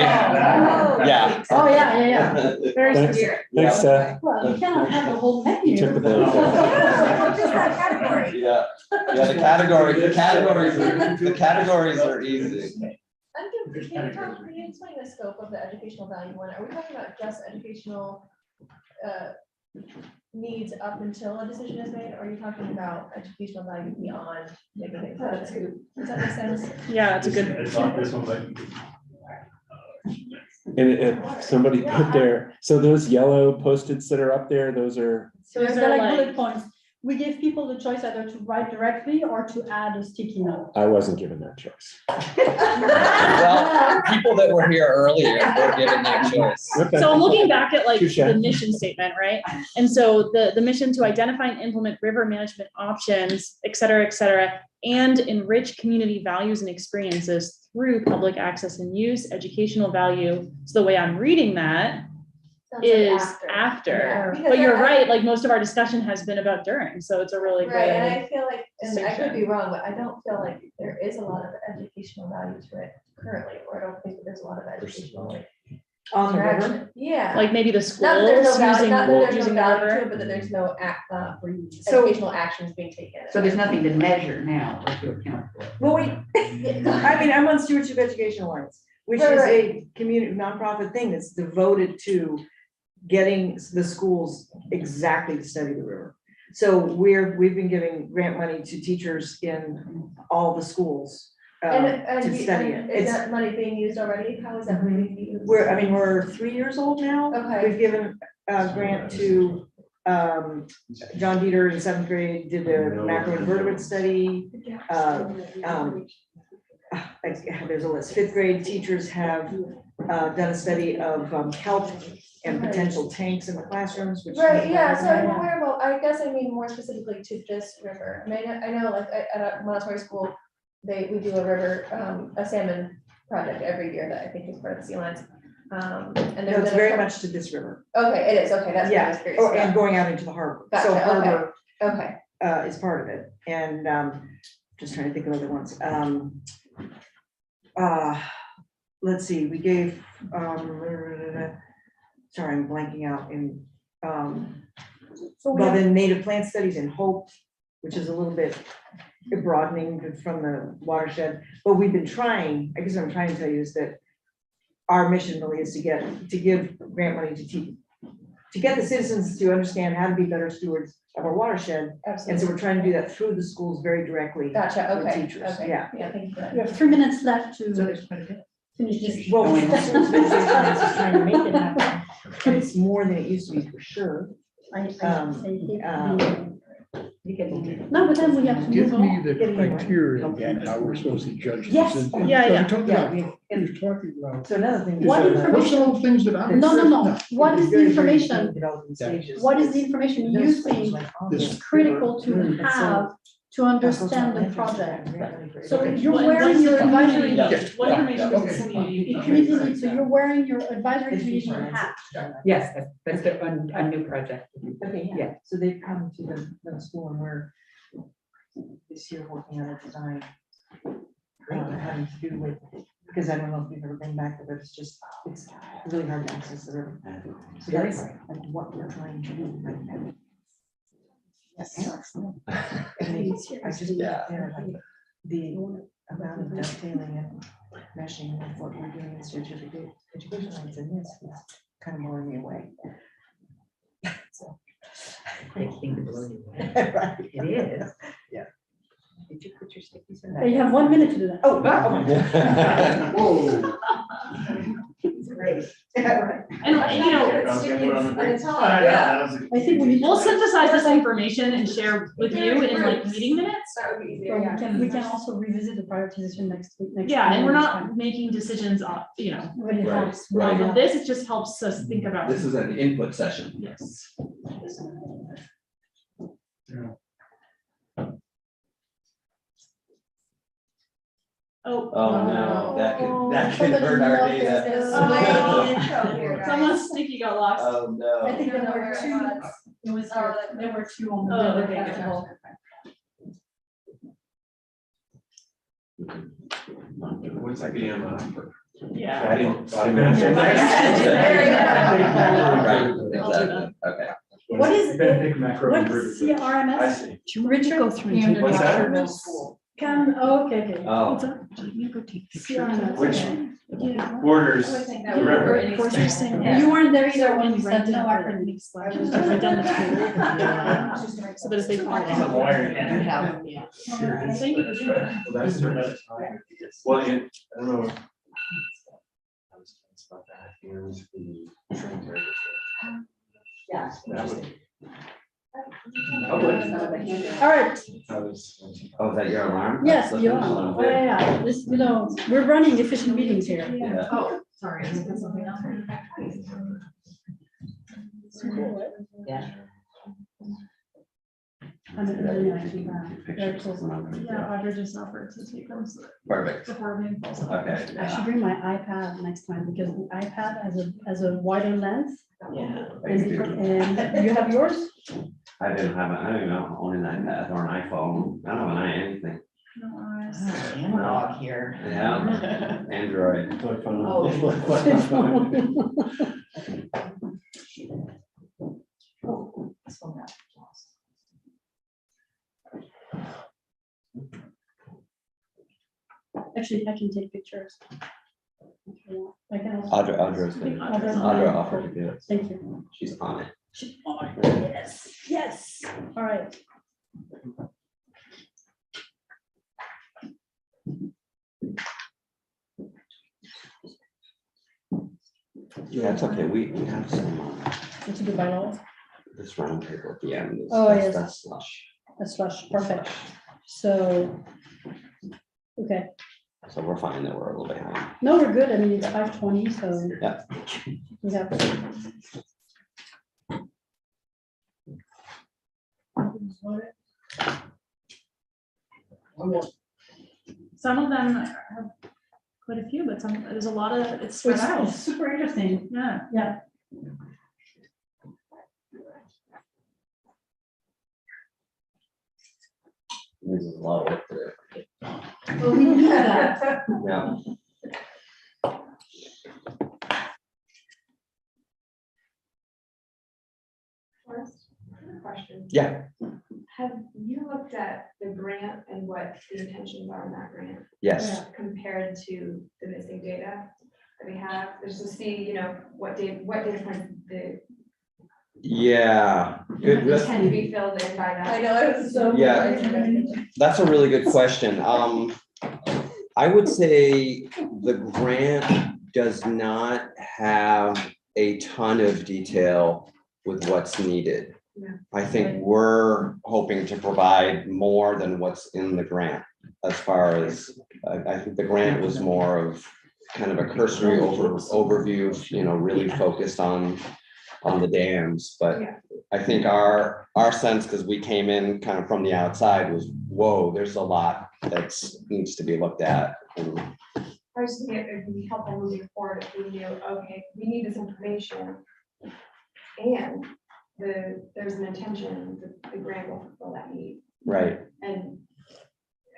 Yeah. Oh, yeah. Very Thanks. specific. Thanks, Well, you cannot have the whole menu. took the bullet. Just that category. Yeah, the categories are easy. Can you explain the scope of the educational value one? Are we talking about just educational needs up until a decision is made? Or are you talking about educational value beyond making a decision? Does that make sense? Yeah, it's a good. It's not this one, but And if somebody put there, so those yellow Post-its that are up there, those are, So Those they're are like like- bullet points. We give people the choice either to write directly or to add a sticky note. I wasn't given that choice. Well, people that were here earlier were given that choice. Okay. So I'm looking back at like Touche. the mission statement, right? And so the mission to identify and implement river management options, et cetera, and enrich community values and experiences through public access and use, educational value. So the way I'm reading that Sounds like is Yeah, after, because but you're I- right, like most of our discussion has been about during, so it's a really Right, and good. I feel like, and I could be distinction. wrong, but I don't feel like there is a lot of educational value to it currently, or I don't think that there's a lot of educational like. On the river. interaction. Yeah. Like maybe the Not schools that there's no value, using, not that there's no using the value to it, river. but that there's no So- educational actions being taken. So there's nothing to measure now or to account for. Well, I'm on Stewardship Education Alliance, which is Right, a community nonprofit thing that's devoted to getting the schools exactly to study the river. So we've been giving grant money to teachers in all the schools to study it. Is It's, that money being used already? How is that money being used? we're 3 years old now. Okay. We've given a grant to, John Dieter in 7th grade did the macroinvertebrate study. There's a list. 5th grade teachers have done a study of kelp and potential tanks in the classrooms, which. Right, yeah, so I'm aware of, I guess I mean more specifically to just river. I mean, I know like at a Montessori school, we do a river, a salmon project every year that I think is part of the Sea Lions. And No, there's it's been a very couple- much to this river. Okay, it is, okay, that's what I was Yeah, curious or, and about. going out into the harbor. So Gotcha, okay. harbor Okay, is part of it. And just trying to think of other ones. Let's see, we gave, sorry, I'm blanking out in, well, then native plant studies in Hope, which is a little bit broadening from the watershed. But we've been trying, I guess what I'm trying to tell you is that our mission really is to give grant money to get the citizens to understand how to be better stewards of our watershed. And so absolutely. we're trying to do that through the schools very directly. Gotcha, with okay, teachers, okay. yeah. Yeah, thank you for that. We have 3 minutes left So to there's quite a bit. finish this. Well, Stewardship Education Alliance is trying to make it happen, and it's more than it used to be for sure. I say You can. no, but then we have to Give move me on. the Getting in, right? criteria again, how we're supposed to judge this. Yes. And- Yeah, and yeah. we're talking Yeah, about- we- We're talking about. So another thing. What is, information- What's all the things that I'm. No. What is the very, very information? deep development stages. What is the information you Those think things like on is this is critical to river, have to understand the project? So Okay. you're What- wearing what's your the advisory. community- Yeah. What information does Okay. the community? Community needs, so you're wearing your advisory committee hat. Yes, that's a new project. Okay, yeah, Yeah. so they've come to the school and we're this year working on a design. Having to do with, because I don't know if you've ever been back, but it's just, it's really hard to access the river. So that's like what we're trying to do. I just, Yeah. the amount of dovetailing and meshing with what we're doing in certificate education lines in this is kind of blowing me away. So. Great thing to blow you away. Right. It is. Yeah. Did you put your stickies in that? You have 1 minute to do that. Oh, wow. Whoa. It's great. And, you know, It's stickies on the top, I know, yeah. that was a- I think we need. we'll synthesize this information and share with you in like meeting minutes. That would be So easier, yeah. we can also revisit the prioritization next week. Yeah, and we're next not time. making decisions off, you know, Really Right, helps. right. Yeah. this, it just helps us think about. This is an input session. Yes. Oh. Oh, no, that could Somebody hurt our knocked data. us. Someone's sticky got lost. Oh, I no. think there were I two, don't know where it was, there were two on the. Oh, other okay, page. good. What's that game? Yeah. I didn't. Right, exactly, okay. What is Benthic macro What's invertebrates. I CRMS? see. Richard? Go through. What's that? Middle school. Can, oh, okay, okay. Oh, CRMS, Which- okay. Borders I would think that the would river. work. And you weren't there either when we said no acronym. Just write down the tool. So that as they follow. He's a lawyer. Yeah. Thank you for sharing. Well, that's the. Well, and I don't know. I was curious about that, and the trend there. Yeah. That would. All right, I was. oh, is that your alarm? yes, That's you the are. first Oh, one. yeah, this, you know, we're running efficient meetings here. Yeah. Oh, sorry. I put something else. Yeah. I'm a really actually, very Pictures. cool. Yeah, Audra just offered to take them Perfect, before we falls off. okay. I should bring my iPad next time because the iPad has a wider lens. Yeah. And you have yours? I don't know, own an iPad or an iPhone, I don't know anything, No worries. Analog here. yeah, Android. Oh, this one got lost. Actually, I can take pictures. I can also. Audra's good. Audra offered to do it, Thank you. she's on it. Oh, yes, yes, all right. Yeah, it's okay, we have some, What to do by law? this round table at the end. Oh, yes. That's slush. That's slush, perfect. So, okay, So we're fine that we're a little behind. no, we're good. I mean, it's 5:20, so. Yeah. We have. Some of them have quite a few, but some, there's a lot of, it's spread out. It's super interesting, Yeah. yeah. This is a lot of work to Well, we do that. do. Yeah. Forrest, question. Yeah, Have you looked at the grant and what the intentions are in that grant yes, compared to the missing data that we have? Just to see, you know, what data points the yeah, good, tend to be filled in by that. I know, it was so. Yeah. That's a really good question. I would say the grant does not have a ton of detail with what's needed. Yeah. I think we're hoping to provide more than what's in the grant as far as, I think the grant was more of kind of a cursory overview, you know, really focused on the dams, but Yeah. I think our sense, because we came in kind of from the outside, was, whoa, there's a lot that's needs to be looked at. And I was thinking it would be helpful moving forward if we knew, okay, we need this information. And there's an intention that the grant will fulfill that need, right, and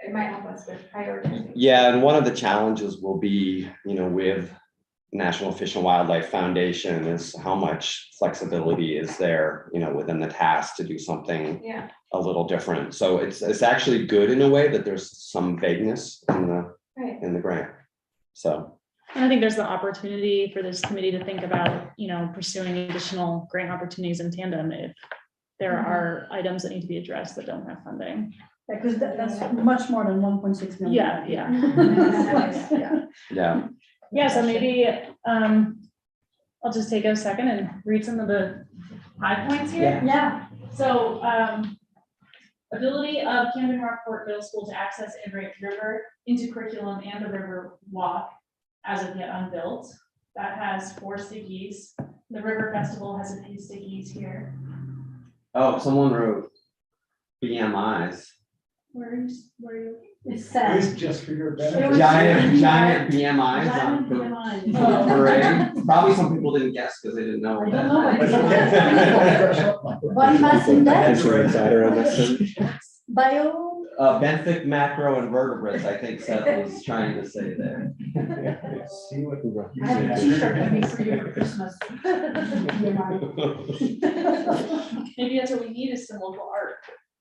it might help us with prioritizing. yeah, and one of the challenges will be, you know, with National Fish and Wildlife Foundation is how much flexibility is there, within the task to do something Yeah. a little different. So it's actually good in a way that there's some vagueness Right. in the grant. So. And I think there's the opportunity for this committee to think about, pursuing additional grant opportunities in tandem if there are items that need to be addressed that don't have funding. Because that's much more than 1.6 million. Yeah, yeah. Yeah. Yeah, so maybe, I'll just take a second and read some of the high points here. Yeah. So, ability of Camden Rockport Middle School to access integrate river into curriculum and the river walk as of yet unbuilt. That has 4 stickies. The River Festival has a few stickies here. Oh, someone wrote BMIs. Where are you? It's sad. just for your It was- Giant BMIs Giant on the BMI. parade. Probably some people didn't guess because they didn't know. I don't know. Body mass index, bio. Benthic macroinvertebrates, I think Seth was trying to say there. See what. I have a t-shirt coming for you for Christmas. Maybe that's what we need is some local art.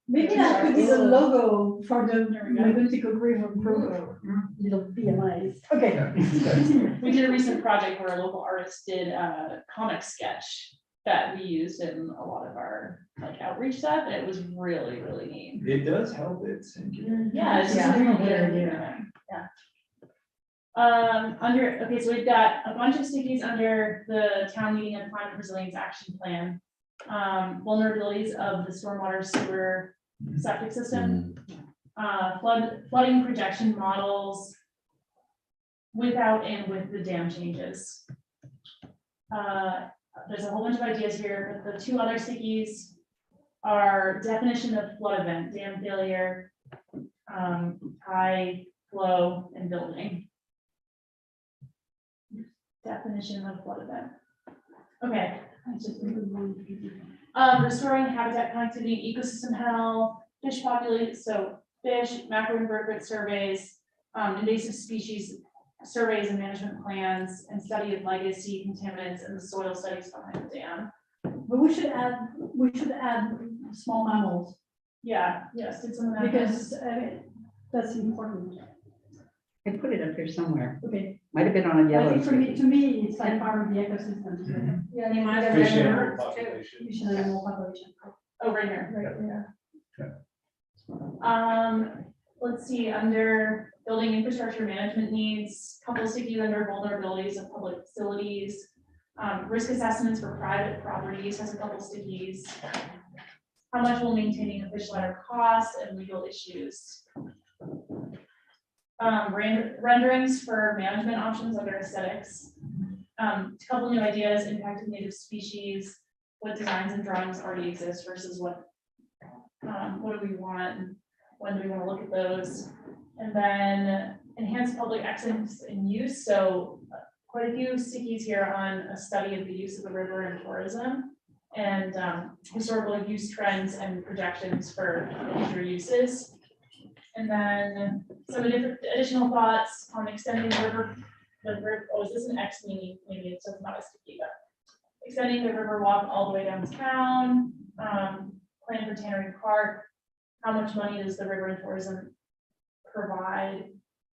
Maybe that could be the logo for the Megunticook River program, little BMIs. Okay. We did a recent project where a local artist did a comic sketch that we used in a lot of our outreach stuff. It was really, really neat. It does help, it's. Yeah, it's just Yeah. a really good idea. Yeah. Okay, so we've got a bunch of stickies under the town meeting and climate resilience action plan. Vulnerabilities of the stormwater sewer septic system, flooding projection models without and with the dam changes. There's a whole bunch of ideas here, but the 2 other stickies are definition of flood event, dam failure, high flow and building. Definition of flood event. Okay. Restoring habitat connectivity, ecosystem health, fish population, so fish, macroinvertebrate surveys, invasive species surveys and management plans, and study of legacy contaminants and the soil studies behind the dam. But we should add small mammals, Yeah, yes, did some of that. because that's important. I put it up there somewhere. Okay. Might have been on a I yellow. think sticky. to me, it's like part of the ecosystem. Yeah, you might have Fish been animal birds too. population. Fish and animal population. Oh, right here. Right, yeah. Let's see, under building infrastructure management needs, couple stickies under vulnerabilities of public facilities. Risk assessments for private properties has a couple stickies. How much will maintaining a fish ladder cost and legal issues? Renderings for management options under aesthetics. A couple new ideas, impact of native species, what designs and drawings already exist versus what do we want, when do we want to look at those? And then enhance public access and use. So quite a few stickies here on a study of the use of the river in tourism and historical use trends and projections for future uses. And then some additional thoughts on extending the river. Oh, is this an X maybe it's just not a sticky, but extending the river walk all the way downtown. Plan for Tannery Park. How much money does the river and tourism provide,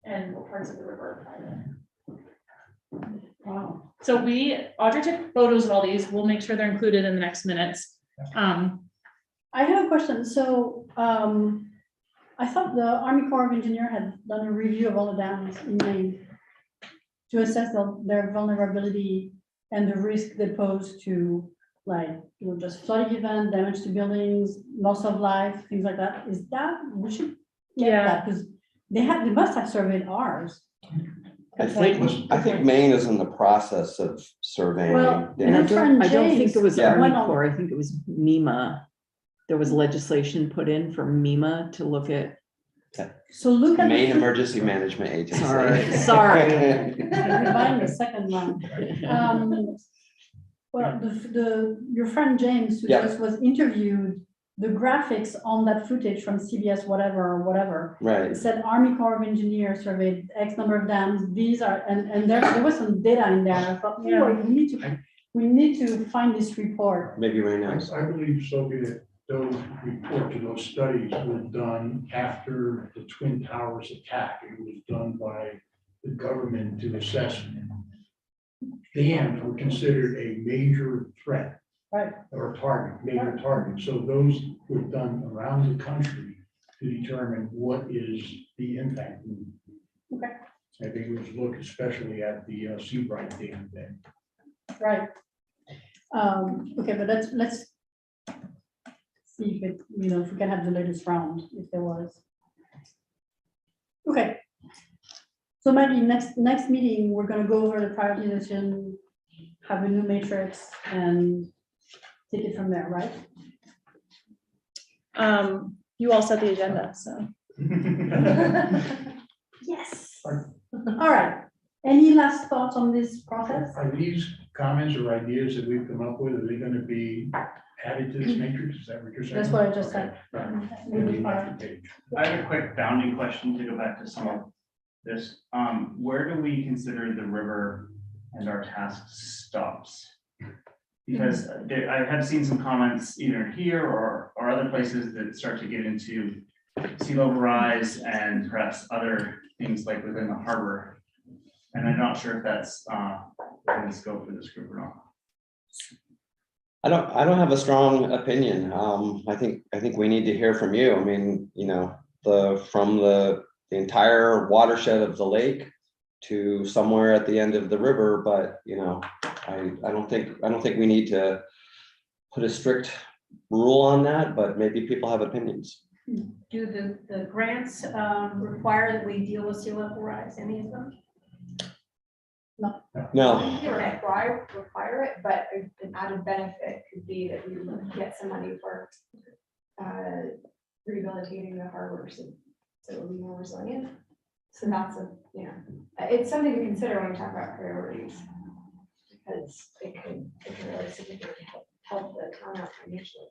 and what parts of the river are private? Wow. So Audrey took photos of all these. We'll make sure they're included in the next minutes. I have a question. So I thought the Army Corps of Engineers had done a review of all the dams in Maine to assess their vulnerability and the risk they pose to, just flooding event, damage to buildings, loss of life, things like that. Is that, we should get that, because they must have surveyed ours. I think Maine is in the process of surveying. Well, And I don't think it was Yeah. Army Corps, I think it was MEMA. There was legislation put in for MEMA to look at. So look at. Maine Emergency Management Agency. Sorry. We're buying the second one. Well, your friend James, who Yeah. just was interviewed the graphics on that footage from CBS, whatever, Right. it said Army Corps of Engineers surveyed X number of dams, these are, and there was some data in there, I thought, Yeah. boy, we need to find this report. Maybe right now. I believe, Sophie, that those reports and those studies were done after the Twin Towers attack. It was done by the government to assess dams were considered a major threat. Right. Or major target. So those were done around the country to determine what is the impact. Okay. I think we should look especially at the Seabright dam then. Right. Okay, but let's see if it, if we can have the latest round, if there was. Okay. So Maggie, next meeting, we're gonna go over the prioritization, have a new matrix and take it from there, right? You all set the agenda, so. Yes. All right. Any last thoughts on this process? Are these comments or ideas that we've come up with, are they gonna be added to this matrix? Is that what you're saying? That's what I just said. Okay, right. Maybe Next page. I have a quick bounding question to go back to some of this. Where do we consider the river and our task stops? Because I have seen some comments either here or other places that start to get into sea level rise and perhaps other things like within the harbor. And I'm not sure if that's in the scope for this group or not. I don't have a strong opinion. I think we need to hear from you. I mean, from the entire watershed of the lake to somewhere at the end of the river, but I don't think we need to put a strict rule on that, but maybe people have opinions. Do the grants require that we deal with sea level rise, any of them? No, You require it, but an added benefit could be that we would get some money for rehabilitating the harbor so it will be more resilient. So that's it's something to consider when we talk about priorities. Because it can really significantly help the town out financially.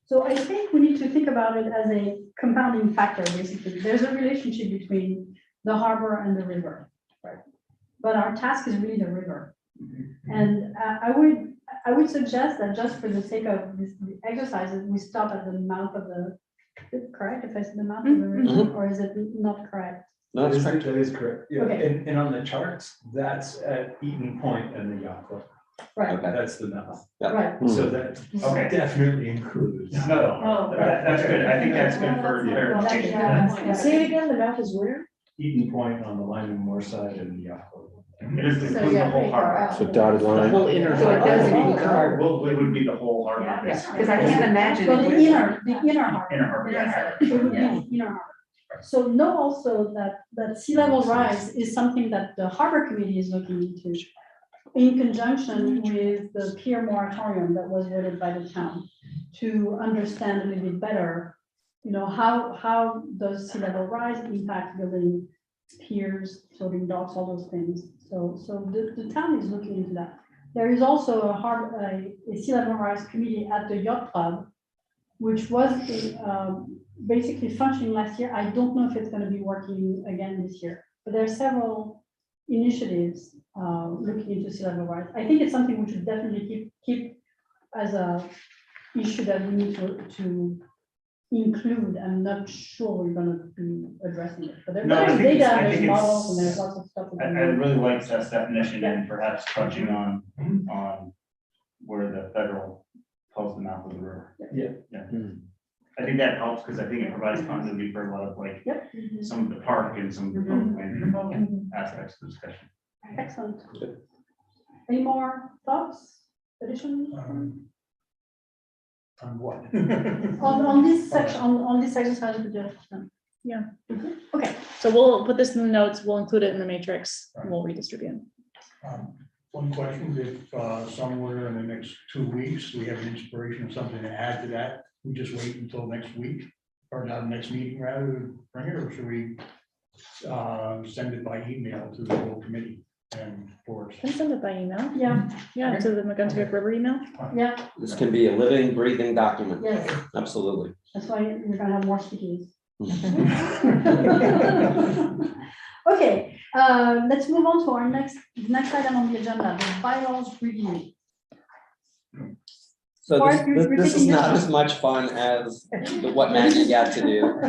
So I think we need to think about it as a compounding factor, basically. There's a relationship between the harbor and the river, right? But our task is really the river. And I would suggest that just for the sake of this exercise, we stop at the mouth of the, is it correct if I said the mouth of the river, or is it not correct? no, that's correct. That is correct. Yeah, Okay. and on the charts, that's at Eaton Point and the Yacht Club. Right, Okay. That's the mouth. right. So that Okay. definitely includes. No, that's good. I think that's good for clarification. Yeah. Say it again, the mouth is where? Eaton Point on the Lyman Moore side and the Yacht Club. It is So include yeah, the whole pretty far harbor. out. So dotted line. whole inner. So it does include the harbor. Well, it would be the whole harbor. Yeah. basically. Because I can't imagine. Well, it the would- inner harbor. Inner harbor, yes. It would be the inner harbor. So know also that sea level rise is something that the harbor committee is looking into in conjunction with the pier moratorium that was voted by the town to understand a little bit better, how does sea level rise impact building piers, floating docks, all those things. So the town is looking into that. There is also a sea level rise committee at the Yacht Club, which was basically functioning last year. I don't know if it's going to be working again this year, but there are several initiatives looking into sea level rise. I think it's something we should definitely keep as a issue that we need to include. I'm not sure we're going to be addressing it, but No, I there's think data, I there's think models, and it's- there's lots of stuff. I really like Seth's definition and perhaps touching on where the federal pulls them out of the river. Yeah. I think that helps because I think it provides continuity for a lot of Yep. some of the park and some of the public land aspects of the discussion. Excellent. Any more thoughts, additions? On what? On this section, on this exercise we did. Yeah. Okay, So we'll put this in the notes, we'll include it in the matrix, and we'll redistribute. One question, if somewhere in the next 2 weeks, we have an inspiration or something to add to that, we just wait until next week, or not next meeting rather, to bring it, or should we send it by email to the whole committee? and Forest. Can send it by email. Yeah, Yeah, to the Megunticook River email. yeah, This can be a living, breathing document. yes, Absolutely. that's why you're gonna have more stickies. Okay, let's move on to our next item on the agenda, the bylaws review. So Forrest, you're this is taking not this as much fun as what Maggie got to do.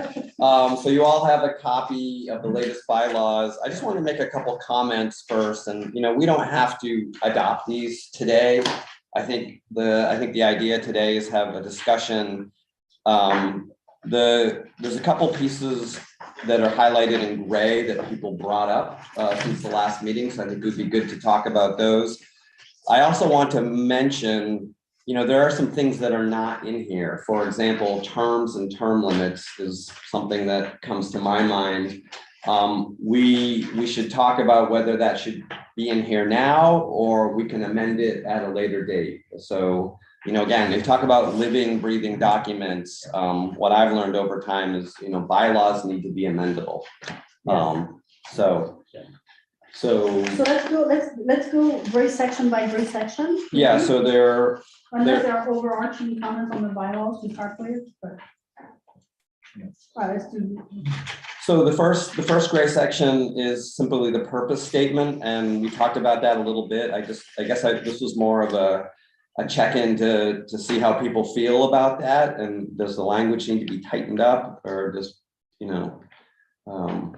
So you all have a copy of the latest bylaws. I just want to make a couple comments first, and we don't have to adopt these today. I think the idea today is have a discussion. There's a couple pieces that are highlighted in gray that people brought up since the last meeting, so I think it would be good to talk about those. I also want to mention, there are some things that are not in here. For example, terms and term limits is something that comes to my mind. We should talk about whether that should be in here now, or we can amend it at a later date. So, again, they talk about living, breathing documents. What I've learned over time is, bylaws need to be amendable. So let's go very section by very section. yeah, so Unless there are overarching comments on the bylaws to start with, but. All right, let's do. So the first gray section is simply the purpose statement, and we talked about that a little bit. I guess this was more of a check-in to see how people feel about that, and does the language need to be tightened up, or just,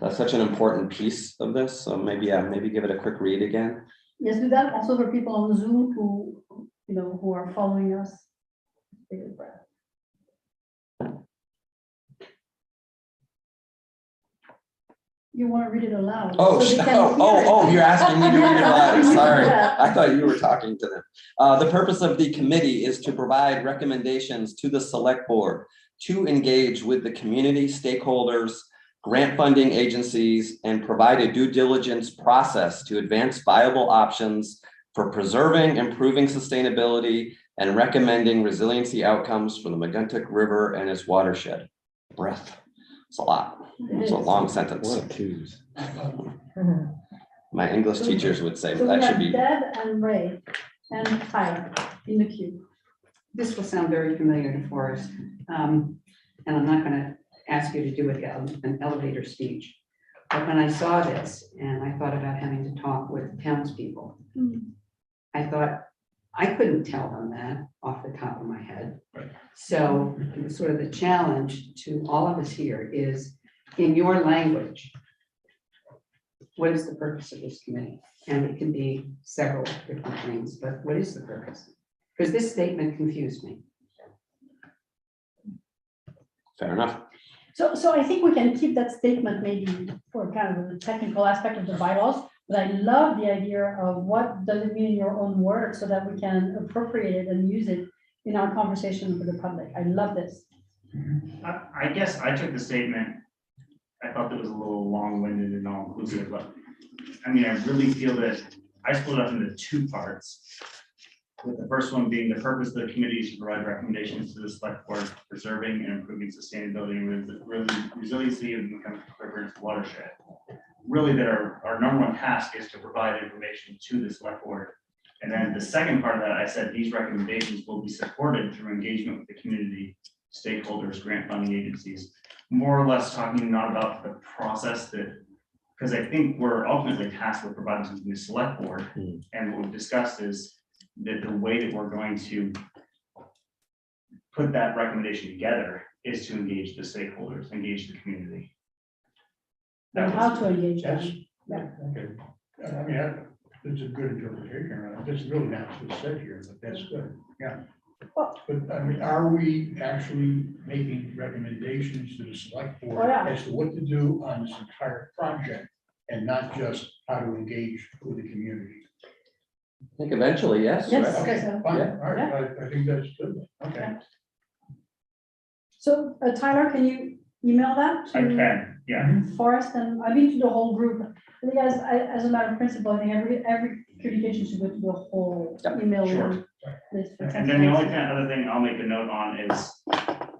that's such an important piece of this. So maybe give it a quick read again. Yes, do that also for people on Zoom who are following us. Take a breath. You want to read it aloud. Oh, so they can hear it. you're asking me to read it aloud. Sorry, I thought you were talking to them. The purpose of the committee is to provide recommendations to the select board to engage with the community stakeholders, grant funding agencies, and provide a due diligence process to advance viable options for preserving, improving sustainability, and recommending resiliency outcomes for the Megunticook River and its watershed. Breath. It's a lot. It's a long sentence. My English teachers would say So that we should have be. Deb and Ray and Tyler in the queue. This will sound very familiar to Forrest. And I'm not going to ask you to do an elevator speech. But when I saw this and I thought about having to talk with townspeople, I thought I couldn't tell them that off the top of my head. So sort of the challenge to all of us here is, in your language, what is the purpose of this committee? And it can be several different things, but what is the purpose? Because this statement confused me. Fair enough. So I think we can keep that statement maybe for kind of the technical aspect of the bylaws, but I love the idea of what does it mean in your own words so that we can appropriate it and use it in our conversation with the public. I love this. I guess I took the statement, I thought that was a little long-winded and all-inclusive, but I mean, I really feel that I split it up into two parts. With the first one being the purpose of the committee is to provide recommendations to the select board, preserving and improving sustainability and resiliency of the river's watershed. Really, that our number one task is to provide information to the select board. And then the second part of that, I said these recommendations will be supported through engagement with the community, stakeholders, grant funding agencies, more or less talking not about the process that, because I think we're ultimately tasked with providing something to the select board. And what we've discussed is that the way that we're going to put that recommendation together is to engage the stakeholders, engage the community. And how to engage That's, them. okay. I mean, that's a good interpretation. That's really not what's said here, but that's good. Yeah. But I mean, are we actually making recommendations to the select board as to what to do on this entire project and not just how to engage with the community? I think eventually, yes. Yes. right? Okay, So- fine. Yeah. All right. I think that's good. Okay. So Tyler, can you email that I to can, yeah. Forrest and I mean to the whole group? I think as a matter of principle, I think every communication should go to the whole email. Sure. List for And then the only transparency. other thing I'll make a note on is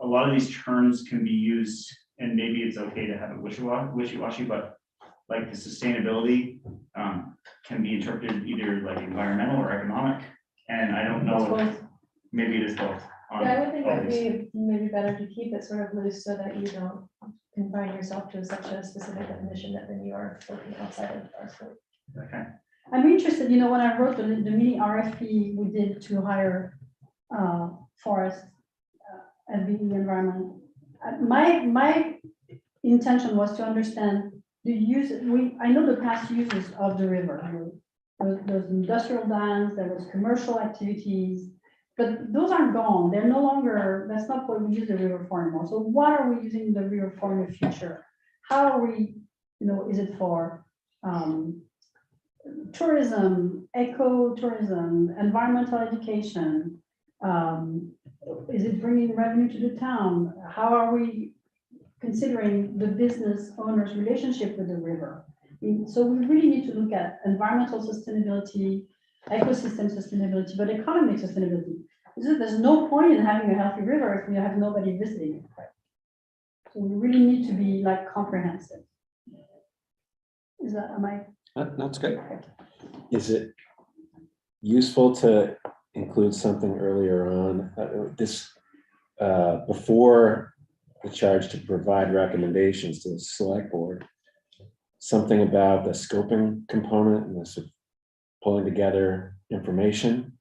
a lot of these terms can be used, and maybe it's okay to have it wishy-washy, but like the sustainability, can be interpreted either like environmental or economic, and I don't know, if maybe it is both. on Yeah, I would think all it'd these. be maybe better to keep it sort of loose so that you don't confine yourself to such a specific definition that then you are looking outside of our scope. Okay, I'm interested, when I wrote the mini RFP we did to hire forest and the environment, my intention was to understand the use, I know the past uses of the river. There's industrial dams, there was commercial activities, but those are gone. They're no longer, that's not what we use the river for anymore. So what are we using the river for in the future? How are we, is it for tourism, eco-tourism, environmental education? Is it bringing revenue to the town? How are we considering the business owner's relationship with the river? So we really need to look at environmental sustainability, ecosystem sustainability, but economic sustainability. There's no point in having a healthy river if we have nobody visiting it. Right? So we really need to be like comprehensive. Am I? That's good. Is it useful to include something earlier on, before the charge to provide recommendations to the select board? Something about the scoping component and the sort of pulling together information?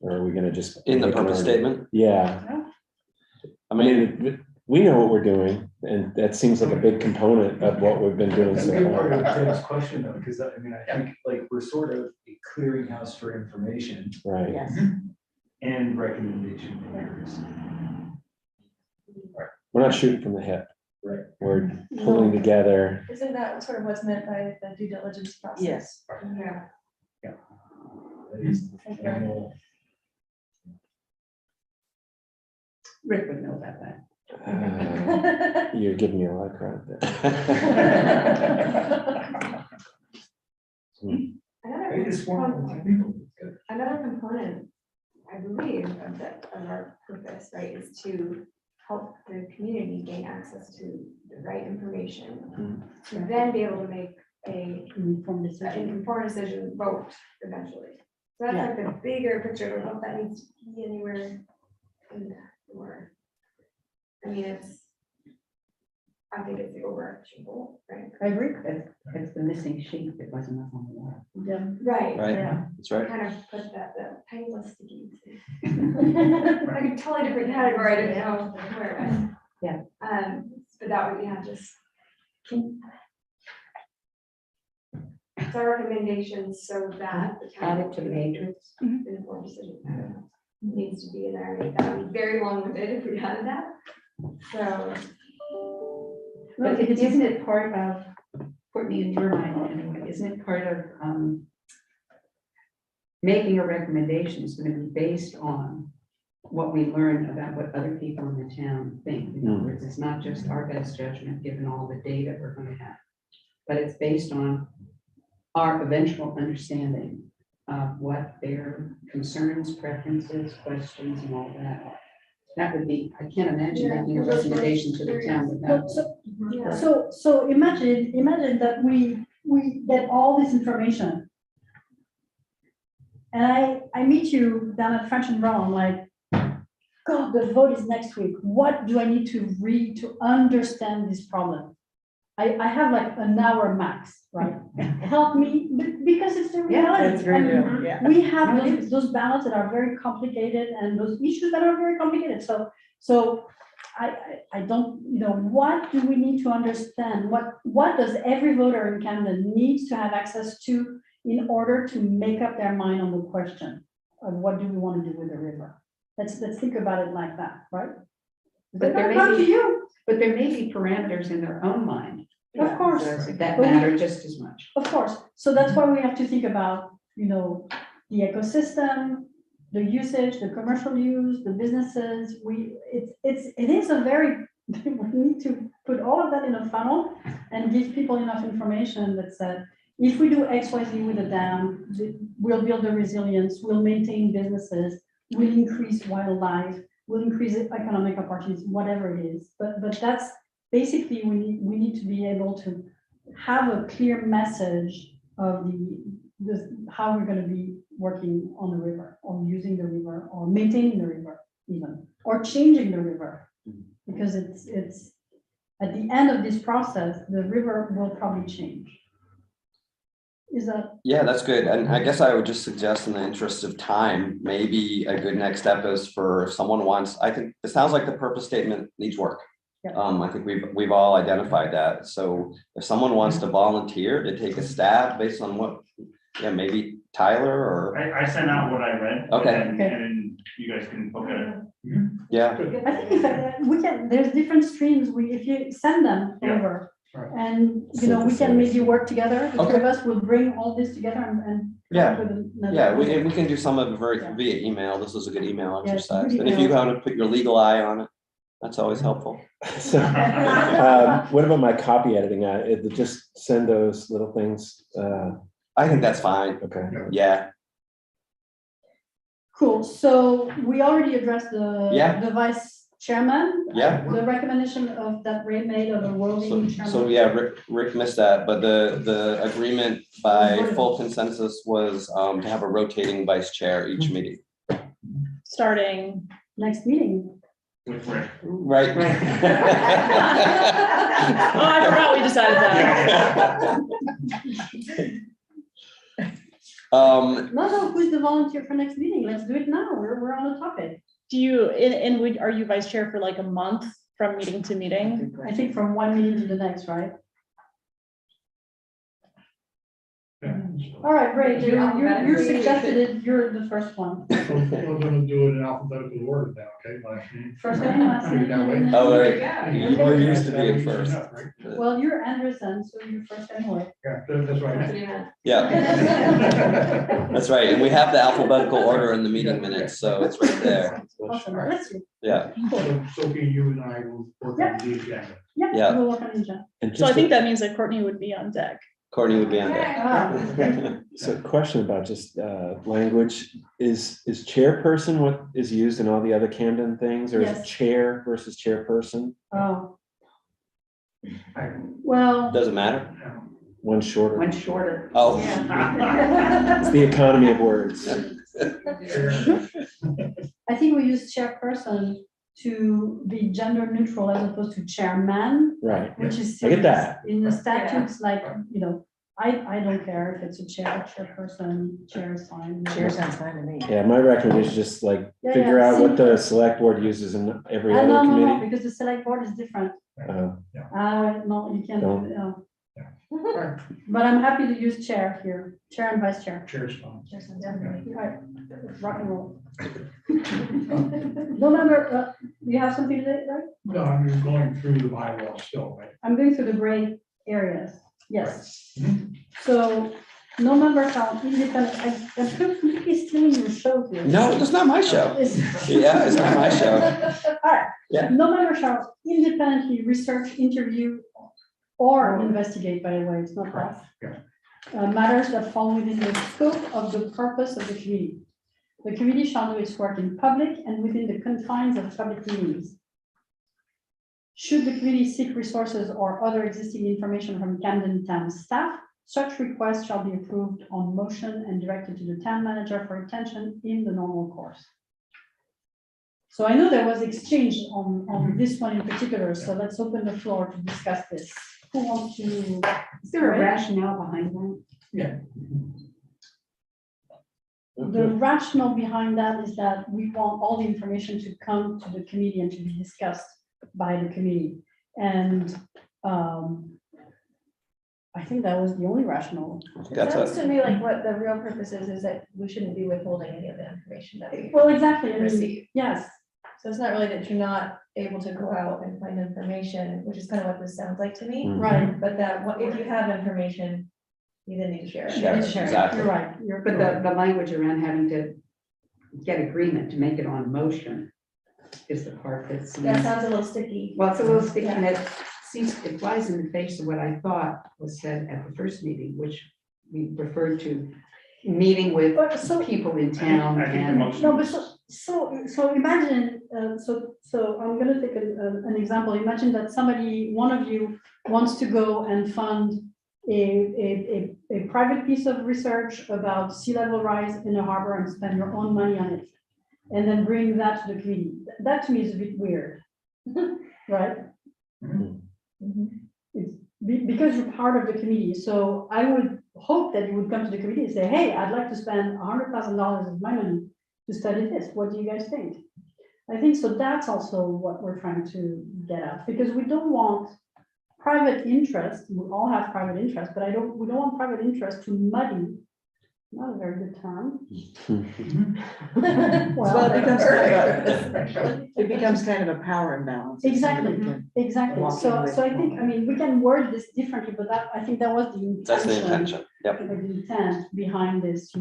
Or are we gonna just? In the make an purpose argument? statement, Yeah, I I mean, mean, we know what we're doing, and that seems like a big component of what we've been doing That's a so good part of far. Tim's question though, because I mean, I think like we're sort of a clearinghouse for information Right, Yes. and recommendation makers. we're not shooting from the hip. Right. We're pulling together. Isn't that sort of what's meant by the due diligence process? Yes. Yeah. That is the formal- Rick would know about that. You're giving me a lot of credit there. I think it's formal and technical. Another component, I believe, of that, of our purpose, right, is to help the community gain access to the right information, to then be able to make an Informed decision. informed decision, vote eventually. So that's like the bigger picture. I don't know if that needs to be anywhere in that, or, I mean, I think it's the overarching goal, right? I agree. It's the missing sheet that wasn't up on the wall. Yeah. Right. right, Yeah. that's right. Kind of put that, the tiny little sticky. Like a totally different category, I didn't know where. Yeah. But that would, just. So recommendations so that the Add town it to the matrix. informed decision, I don't know, needs to be in there. That would be very long-winded if we had that. So, But isn't it part of, Courtney, in your mind anyway, isn't it part of making a recommendation is going to be based on what we learn about what other people in the town think? In other words, it's not just our best judgment, given all the data we're going to have, but it's based on our eventual understanding of what their concerns, preferences, questions, and all that are. That would be, I can't imagine making a recommendation to the town without. So imagine that we get all this information. And I meet you down at French and Brown, like, God, the vote is next week. What do I need to read to understand this problem? I have like an hour max, right? Help me, because it's the reality. That's very And real, yeah. we have those ballots that are very complicated and those issues that are very complicated. So I don't, what do we need to understand? What does every voter in Canada needs to have access to in order to make up their mind on the question of what do we want to do with the river? Let's think about it like that, right? But there may Come to be- you. But there may be parameters in their own mind Of course. that matter just as much. Of course, so that's why we have to think about, the ecosystem, the usage, the commercial use, the businesses. It is a very, we need to put all of that in a funnel and give people enough information that said, if we do X, Y, Z with the dam, we'll build the resilience, we'll maintain businesses, we'll increase wildlife, we'll increase economic opportunities, whatever it is. But that's basically, we need to be able to have a clear message of how we're gonna be working on the river, or using the river, or maintaining the river even, or changing the river. Because it's, at the end of this process, the river will probably change. Is that, Yeah, that's good. And I guess I would just suggest, in the interest of time, maybe a good next step is for if someone wants, I think it sounds like the purpose statement needs work. Yeah. I think we've all identified that. So if someone wants to volunteer to take a stab based on what, yeah, maybe Tyler or, I sent out what I read. Okay. And then you guys can look at it. yeah, I think we can, there's different streams, if you send them Yeah. over. Right. And, we can Synthesize. maybe work together, the two Okay. of us will bring all this together and. Yeah. come up with another yeah, we proposal. can do some of it Yeah. via email. This is a good email Yeah, it's a good exercise. And if you email. want to put your legal eye on it, that's always helpful. So, what about my copy editing? Just send those little things. I think that's fine. Okay. Yeah, Cool, so we already addressed Yeah. the vice chairman. yeah. The recommendation of that Ray made of a roving chairman. So yeah, Rick missed that, but the agreement by full consensus was to have a rotating vice chair each meeting. Starting. Next meeting. With Rick. Right. Oh, I forgot we decided that. No, who's the volunteer for next meeting? Let's do it now. We're on the topic. Do you, are you vice chair for like a month from meeting to meeting? I think from one meeting to the next, right? Yeah. All right, Ray, you Alphabetically, suggested it, you're the first one. We're gonna do it in alphabetical order now, okay? Last name. First name, last Put it that way. name. Oh, Yeah. right. We're used to being first. Right? Well, you're Anderson, so you're first anyway. Yeah, that's That's right. what he meant. Yeah, that's right. And we have the alphabetical order in the meeting minutes, so it's right there. Awesome, let's see. Yeah, So Sophie, you and I will work on the agenda. Yeah, Yeah. we'll work on the agenda. And So I just think that means that Courtney would be on deck. Courtney would be on there. Ah, so question about just language is chairperson what is used in all the other Camden things, or is it Yes. chair versus chairperson? Oh. Well. Doesn't matter. One shorter. One shorter. Oh. It's the economy of words. I think we use chairperson to be gender neutral as opposed to chairman, Right. which is. I get that. In the statutes, like, I don't care if it's a chairperson, chair is fine. Chair sounds fine to me. Yeah, my recommendation is just like Yeah, figure yeah, out what simple. the select board uses in every other No, committee. because the select board is different. Uh, No, you can't, Don't. no. Right. But I'm happy to use chair here, chair and vice chair. Chair's fine. Alright, rock and roll. November, you have something to say, right? No, I'm going through the bylaws still, right? I'm going through the gray areas, yes. Mhm. So, no member shall independent, I'm completely stealing your show here. No, it's not my show. It's- Yeah, it's not my show. Alright. Yeah. No member shall independently research, interview, or investigate, by the way, it's not that. Yeah. Matters that fall within the scope of the purpose of the committee. The committee shall do its work in public and within the confines of public meetings. Should the committee seek resources or other existing information from Camden Town staff, such requests shall be approved on motion and directed to the town manager for attention in the normal course. So I know there was exchange on this one in particular, so let's open the floor to discuss this. Who wants to? Is there a rationale behind that? Yeah. The rationale behind that is that we want all the information to come to the committee and to be discussed by the committee. And I think that was the only rationale. It That's sounds it. to me like what the real purpose is that we shouldn't be withholding any of the information that we Well, exactly. I mean, receive. yes, So it's not really that you're not able to go out and find information, which is kind of what this sounds like to me, Mhm. right. but that if you have information, you then need to share it. Share it, exactly. You're right. You're But correct. the language around having to get agreement to make it on motion is the part that's. That sounds a little sticky. Well, it's a little sticky, and it flies in the face of what I thought was said at the first meeting, which we referred to meeting with But so, people in town I think the and. motion. no, but so imagine, so I'm gonna take an example. Imagine that one of you wants to go and fund a private piece of research about sea level rise in a harbor and spend your own money on it. And then bring that to the community. That to me is a bit weird, right? It's because you're part of the committee. So I would hope that you would come to the committee and say, hey, I'd like to spend $100,000 of my money to study this. What do you guys think? I think so. That's also what we're trying to get at, because we don't want private interest. We all have private interest, but we don't want private interest to muddy. Not a very good term. Well, it becomes kind of a power imbalance. Exactly, exactly. walk So, in with so I think, I mean, we can word this differently, but that, I think that was the intention. That's the intention, yep. The intent behind this,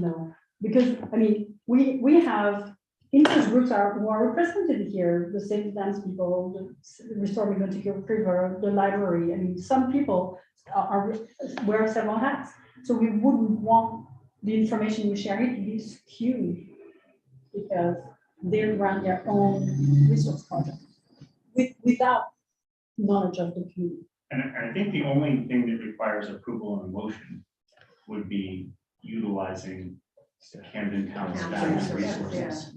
because, I mean, we have interest groups who are represented here, the safety dams people, the Restore Megunticook River, the library. I mean, some people wear several hats. So we wouldn't want the information we share to be skewed because they run their own resource project without knowledge of the community. And I think the only thing that requires approval in a motion would be utilizing Camden Town staff resources,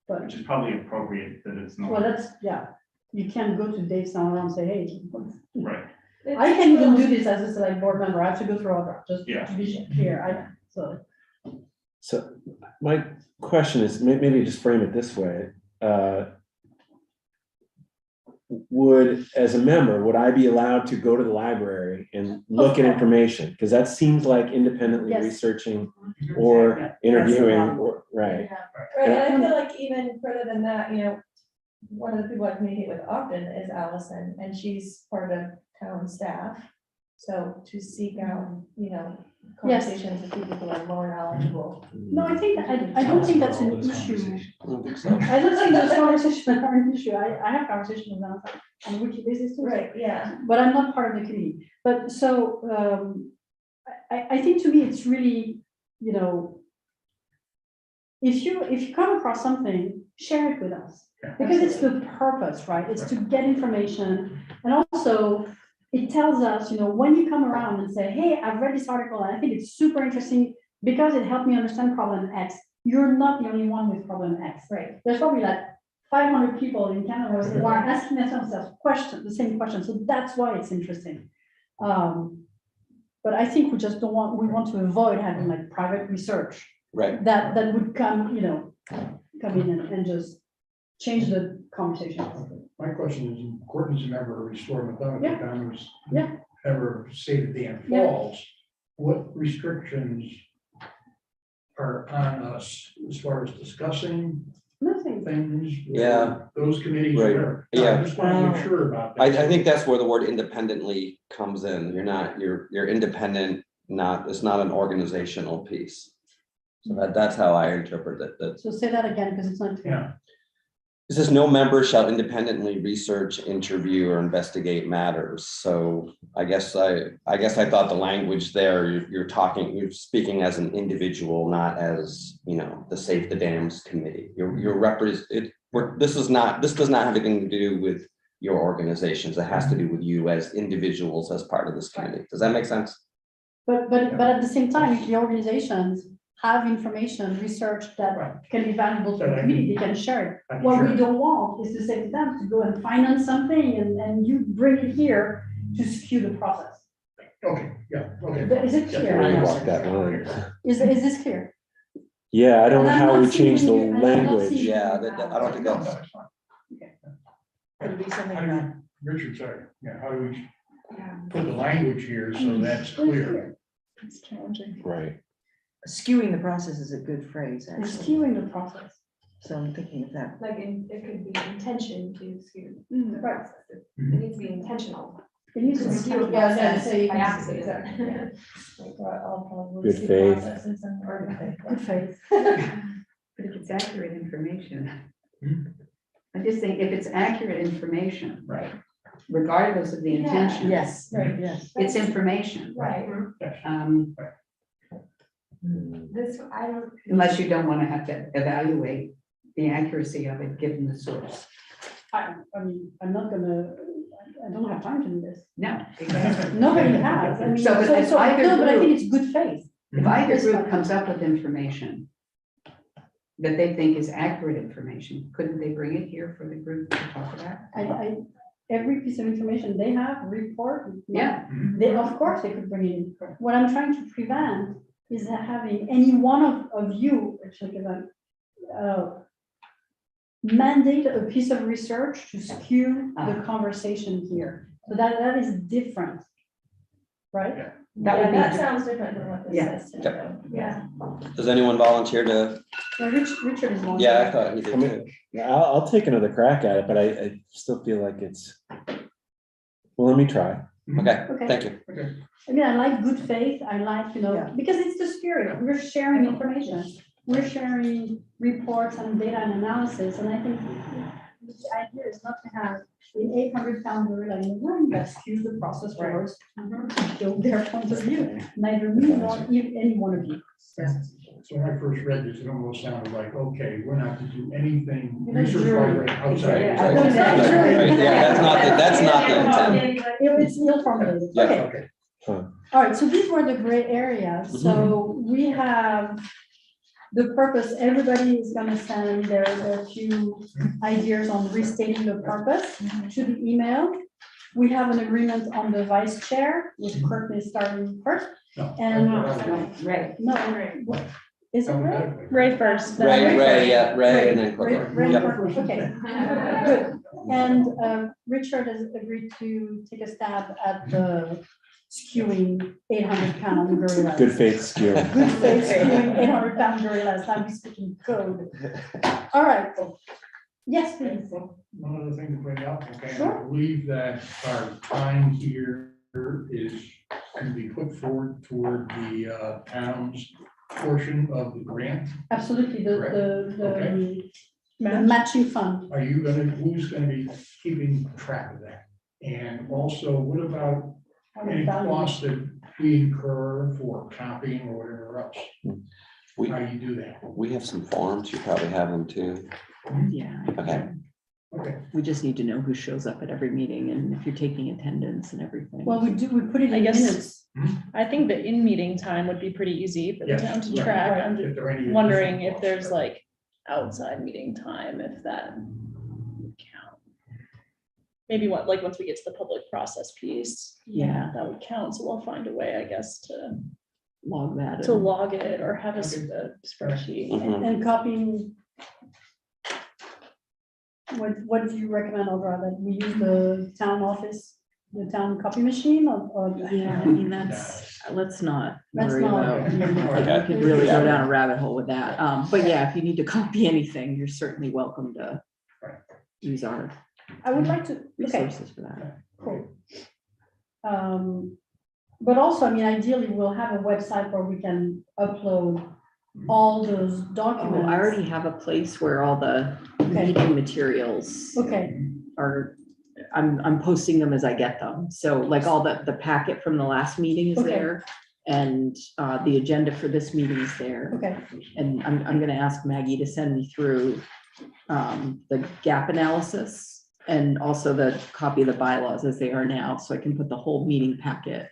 But, which is probably appropriate that it's well, not. that's, yeah, you can't go to Dave Summer and say, hey, Right. I can even do this as a select board member. I have to go through all that, just Yeah. to be clear. So my question is, maybe just frame it this way. As a member, would I be allowed to go to the library and look at information? Because that seems like independently Yes. researching or interviewing, or, right? Right, and I feel like even further than that, one of the people I communicate with often is Allison, and she's part of town staff. So to seek out, conversations with people who are more knowledgeable. No, I think, I don't think that's an issue. I don't think so. I don't think those conversations are an issue. I have conversations with them on a weekly basis too. Right, yeah. But I'm not part of the committee. But so, I think to me, it's really, if you come across something, share it with us. Because it's the purpose, right? It's to get information. And also, it tells us, when you come around and say, hey, I've read this article and I think it's super interesting because it helped me understand problem X. You're not the only one with problem X. Right. There's probably like 500 people in Canada who are asking themselves the same question. So that's why it's interesting. But I think we just we want to avoid having like private research. Right. That would come in and just change the conversation. My question is, Courtney's a member of Restore Megunticook, Yeah. I was Yeah. ever State Dan Yeah. Falls. What restrictions are on us as far as discussing Nothing. things? Yeah. Those committees, Right. whatever. Yeah. I just want to make sure about that. I think that's where the word independently comes in. You're independent, it's not an organizational piece. So that's how I interpret it. So say that again, because it's not clear. Yeah. It says no member shall independently research, interview, or investigate matters. So I guess I thought the language there, you're speaking as an individual, not as, the Save the Dams Committee. This does not have anything to do with your organizations. It has to do with you as individuals as part of this committee. Does that make sense? But at the same time, if the organizations have information, research that can be valuable to the community, they can share it. What we don't want is to say to them to go and finance something and you bring it here to skew the process. Okay, yeah, okay. Is it clear? Where you walk that line. Is this clear? Yeah, I don't know And I'm how not we change the seeing you- and I'm not language. seeing- Yeah, I don't think that's. That's fine. Could be something How do about. you- Richard, sorry, how do we put the language here so that's clear? It's challenging. Right. Skewing the process is a good phrase, We're actually. skewing the process. So I'm thinking of that. Like, it could be intention to skew the Right. process. It needs to be intentional. It needs to To be skew the skewed, yeah, process so you by can- accident. Good faith. Good faith. But if it's accurate information, I just think if it's accurate information, Right. regardless of the Yeah. intention. Yes, Right. yes. It's information. Right, Um, unless you don't want to have to evaluate the accuracy of it, given the source. I'm not gonna, I don't have time to do this. No, exactly. Nobody has. I mean, So, but if either no, but I think group- it's good faith. If either Yes, group fine. comes up with information that they think is accurate information, couldn't they bring it here for the group to talk about? Every piece of information they have, report. Yeah. They, of course, they could bring it in. What I'm trying to prevent is that having any one of you, actually, mandate a piece of research to skew the conversation here. So that is different, right? That sounds different than what this Yeah. says. today. Yeah. Does anyone volunteer to? Well, Richard is one. Yeah, I thought he did I mean, too. I'll take another crack at it, but I still feel like it's, well, let me try. Okay, Okay. thank you. I mean, I like good faith. I like, Yeah. because it's the spirit. We're sharing information. We're sharing reports and data and analysis. And I think the idea is not to have the 800-pound gorilla in the room that skews the process forwards to show their point of view. Neither me nor any one of you. So when I first read this, it almost sounded like, okay, we're not to do anything You're not research jury. right outside. Yeah. Right, right, yeah, that's not the intent. It's ill formulated. Yeah. Okay. Okay. Fine. All right, so these were the gray areas. So we have the purpose, everybody is gonna send their few ideas on restating the purpose to the email. We have an agreement on the vice chair with Courtney starting first. No. And Right. no, what- is it Ray? Ray first. then Ray, and then Ray, Courtney. Ray Yep. first, okay, good. And Richard has agreed to take a stab at the skewing 800-pound gorillas. Good faith skew. Good faith skewing 800-pound gorillas, now we speaking code. All right, yes, please. One other thing to bring up, okay, Sure. I believe that our time here is going to be put forward toward the town's portion of the grant. Absolutely, Okay. the matching fund. Are you gonna, who's gonna be keeping track of that? And also, what about any costs that we incur for copying or whatever else? We- How do you do that? We have some forms, you probably have them too. Yeah, Okay, Okay, we just need to know who shows up at every meeting and if you're taking attendance and everything. Well, we put it I in guess- minutes. I think the in-meeting time would be pretty easy for the Yes, town to right. track. I'm if there are any wondering additional if there's costs. like outside meeting time, if that would count. Maybe like once we get to the public process piece, Yeah. that would count. So we'll find a way, I guess, to Log that. to and- log it or have a Okay. spreadsheet. Mhm. And copying. What do you recommend, Audra, that we use the town office, the town copy machine or? Yeah, I mean, let's not Let's worry not. about. Okay. We could really go down a rabbit hole with that. But yeah, if you need to copy anything, you're certainly welcome to use our I would like to, okay, resources for that. cool. But also, I mean, ideally, we'll have a website where we can upload all those Oh, documents. I already have a place where all the Okay. meeting materials Okay, are, I'm posting them as I get them. So like all the packet from the last meeting is Okay. there. And the agenda for this meeting is there. okay, And I'm gonna ask Maggie to send me through the gap analysis and also the copy of the bylaws as they are now, so I can put the whole meeting packet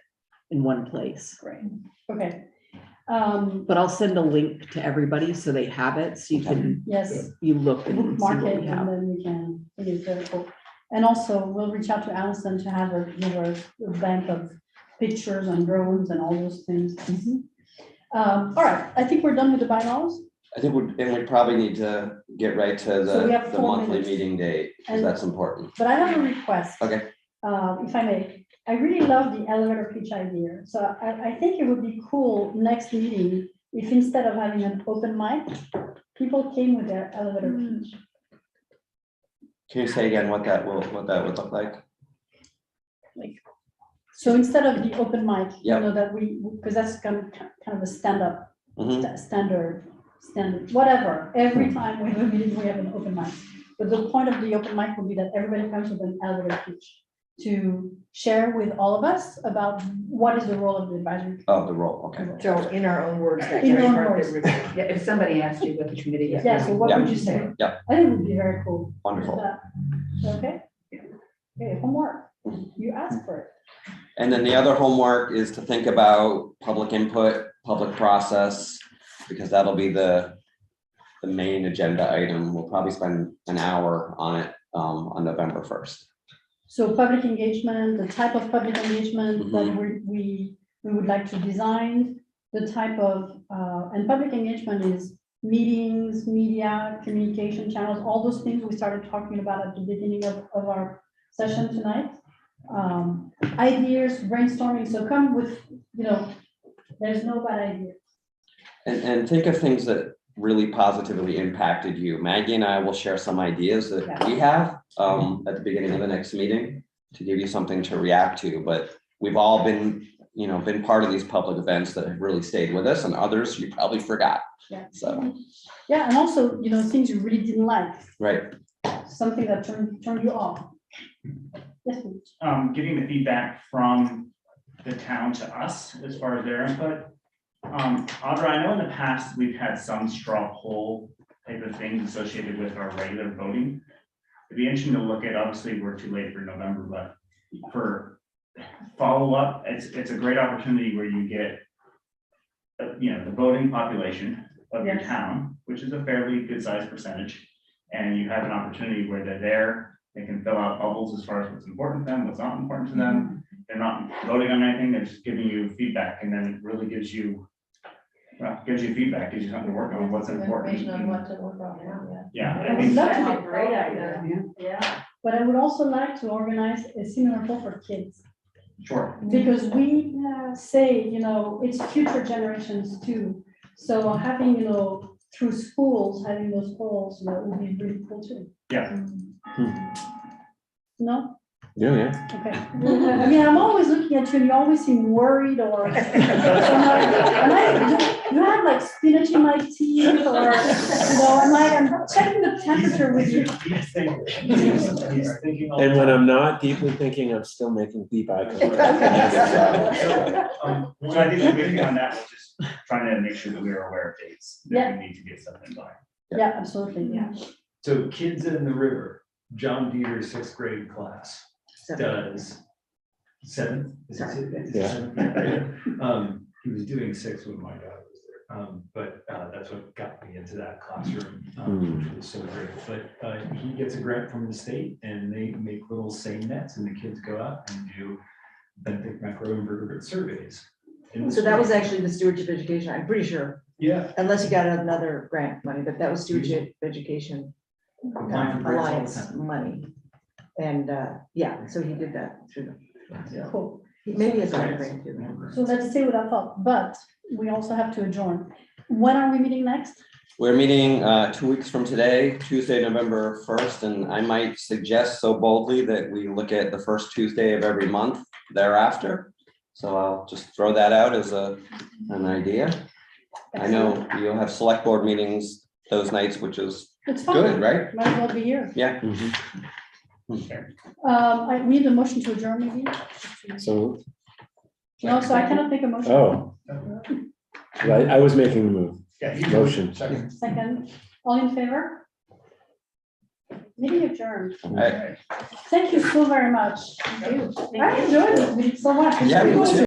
in one place. great, okay. But I'll send a link to everybody so they have it, so you can, Yes, you look and see bookmark what it we and have. then we can, it is very cool. And also, we'll reach out to Allison to have her give us a bank of pictures and drawings and all those things. Mhm. All right, I think we're done with the bylaws. I think we probably need to get right to So we have the 4 monthly minutes. meeting date, because And- that's important. But I have a request. Okay. If I may, I really love the elevator pitch idea. So I think it would be cool next meeting if instead of having an open mic, people came with their elevator pitch. Can you say again what that would look like? So instead of the open mic, you Yep. know, that because that's kind of a stand-up, Mhm. standard, whatever. Every time we have a meeting, we have an open mic. But the point of the open mic would be that everybody comes with an elevator pitch to share with all of us about what is the role of the advisory. Oh, the role, okay. So in our own words. that In your own part words. that Yeah, if somebody asked you what the committee is. Yeah, so what Yeah. would you say? Yeah. I think it would be very cool. Wonderful. Okay? Okay, homework. You asked for it. And then the other homework is to think about public input, public process, because that'll be the main agenda item. We'll probably spend an hour on it on November 1st. So public engagement, the type of public engagement that Mhm. we would like to design, the type of, and public engagement is meetings, media, communication channels, all those things we started talking about at the beginning of our session tonight. Ideas, brainstorming, so come with, there's no bad idea. And think of things that really positively impacted you. Maggie and I will share some ideas that we have at the beginning of the next meeting to give you something to react to, but we've all been part of these public events that have really stayed with us, and others you probably forgot. Yeah. So, Yeah, and also, things you really didn't like, right. something that turned you off. Yes, please. Getting the feedback from the town to us as far as their input. Audra, I know in the past, we've had some straw poll type of things associated with our regular voting. It'd be interesting to look at, obviously, we're too late for November, but for follow-up, it's a great opportunity where you get the voting population of your Yes. town, which is a fairly good sized percentage. And you have an opportunity where they're there, they can fill out bubbles as far as what's important to them, what's not important to them. They're not voting on anything, they're just giving you feedback, and then it really gives you feedback, gives you something to work on, what's important. Information on what to work on, Yeah, I I would think, love to That's a be- great idea. Yeah. But I would also like to organize a seminar poll for kids, sure, because we say, it's future generations too. So having, through schools, having those polls, would be really cool too. yeah. No? Yeah. Okay. I mean, I'm always looking at you and you always seem worried or. You have like spinach in my teeth or, I'm checking the temperature with you. He's thinking. all And the when time. I'm not deeply thinking, I'm still making deep eye contact. So I think the big thing on that was just trying to make sure that we are aware of dates, Yeah. that we need to get something by. Yeah, absolutely, yeah. So Kids in the River, John Dieter's 6th grade class does 7th. Is it Sorry. is it Yeah. 7th grade? He was doing 6 when my daughter was there. But that's what got me into that classroom, which was so great. But he gets a grant from the state and they make little seine nets and the kids go out and do benthic macroinvertebrate surveys. in the So that was spring. actually the stewardship education, I'm pretty sure, Yeah. unless you got another grant money, but that was stewardship education Applying for grants all the alliance time. money. And, so he did that through the, Cool. maybe it's not a grant too. So let's stay with that thought, but we also have to adjourn. When are we meeting next? We're meeting 2 weeks from today, Tuesday, November 1st, and I might suggest so boldly that we look at the first Tuesday of every month thereafter. So I'll just throw that out as an idea. I know you'll have select board meetings those nights, which is It's fine. good, right? Might as well be here. Yeah. We need a motion to adjourn maybe. So, No, so I cannot make a motion. oh. I was making the move. Yeah, he- Motion. Second. Second, all in favor? Meeting adjourned. All right. Thank you so very much. I enjoyed it. We did so much. Yeah, me too.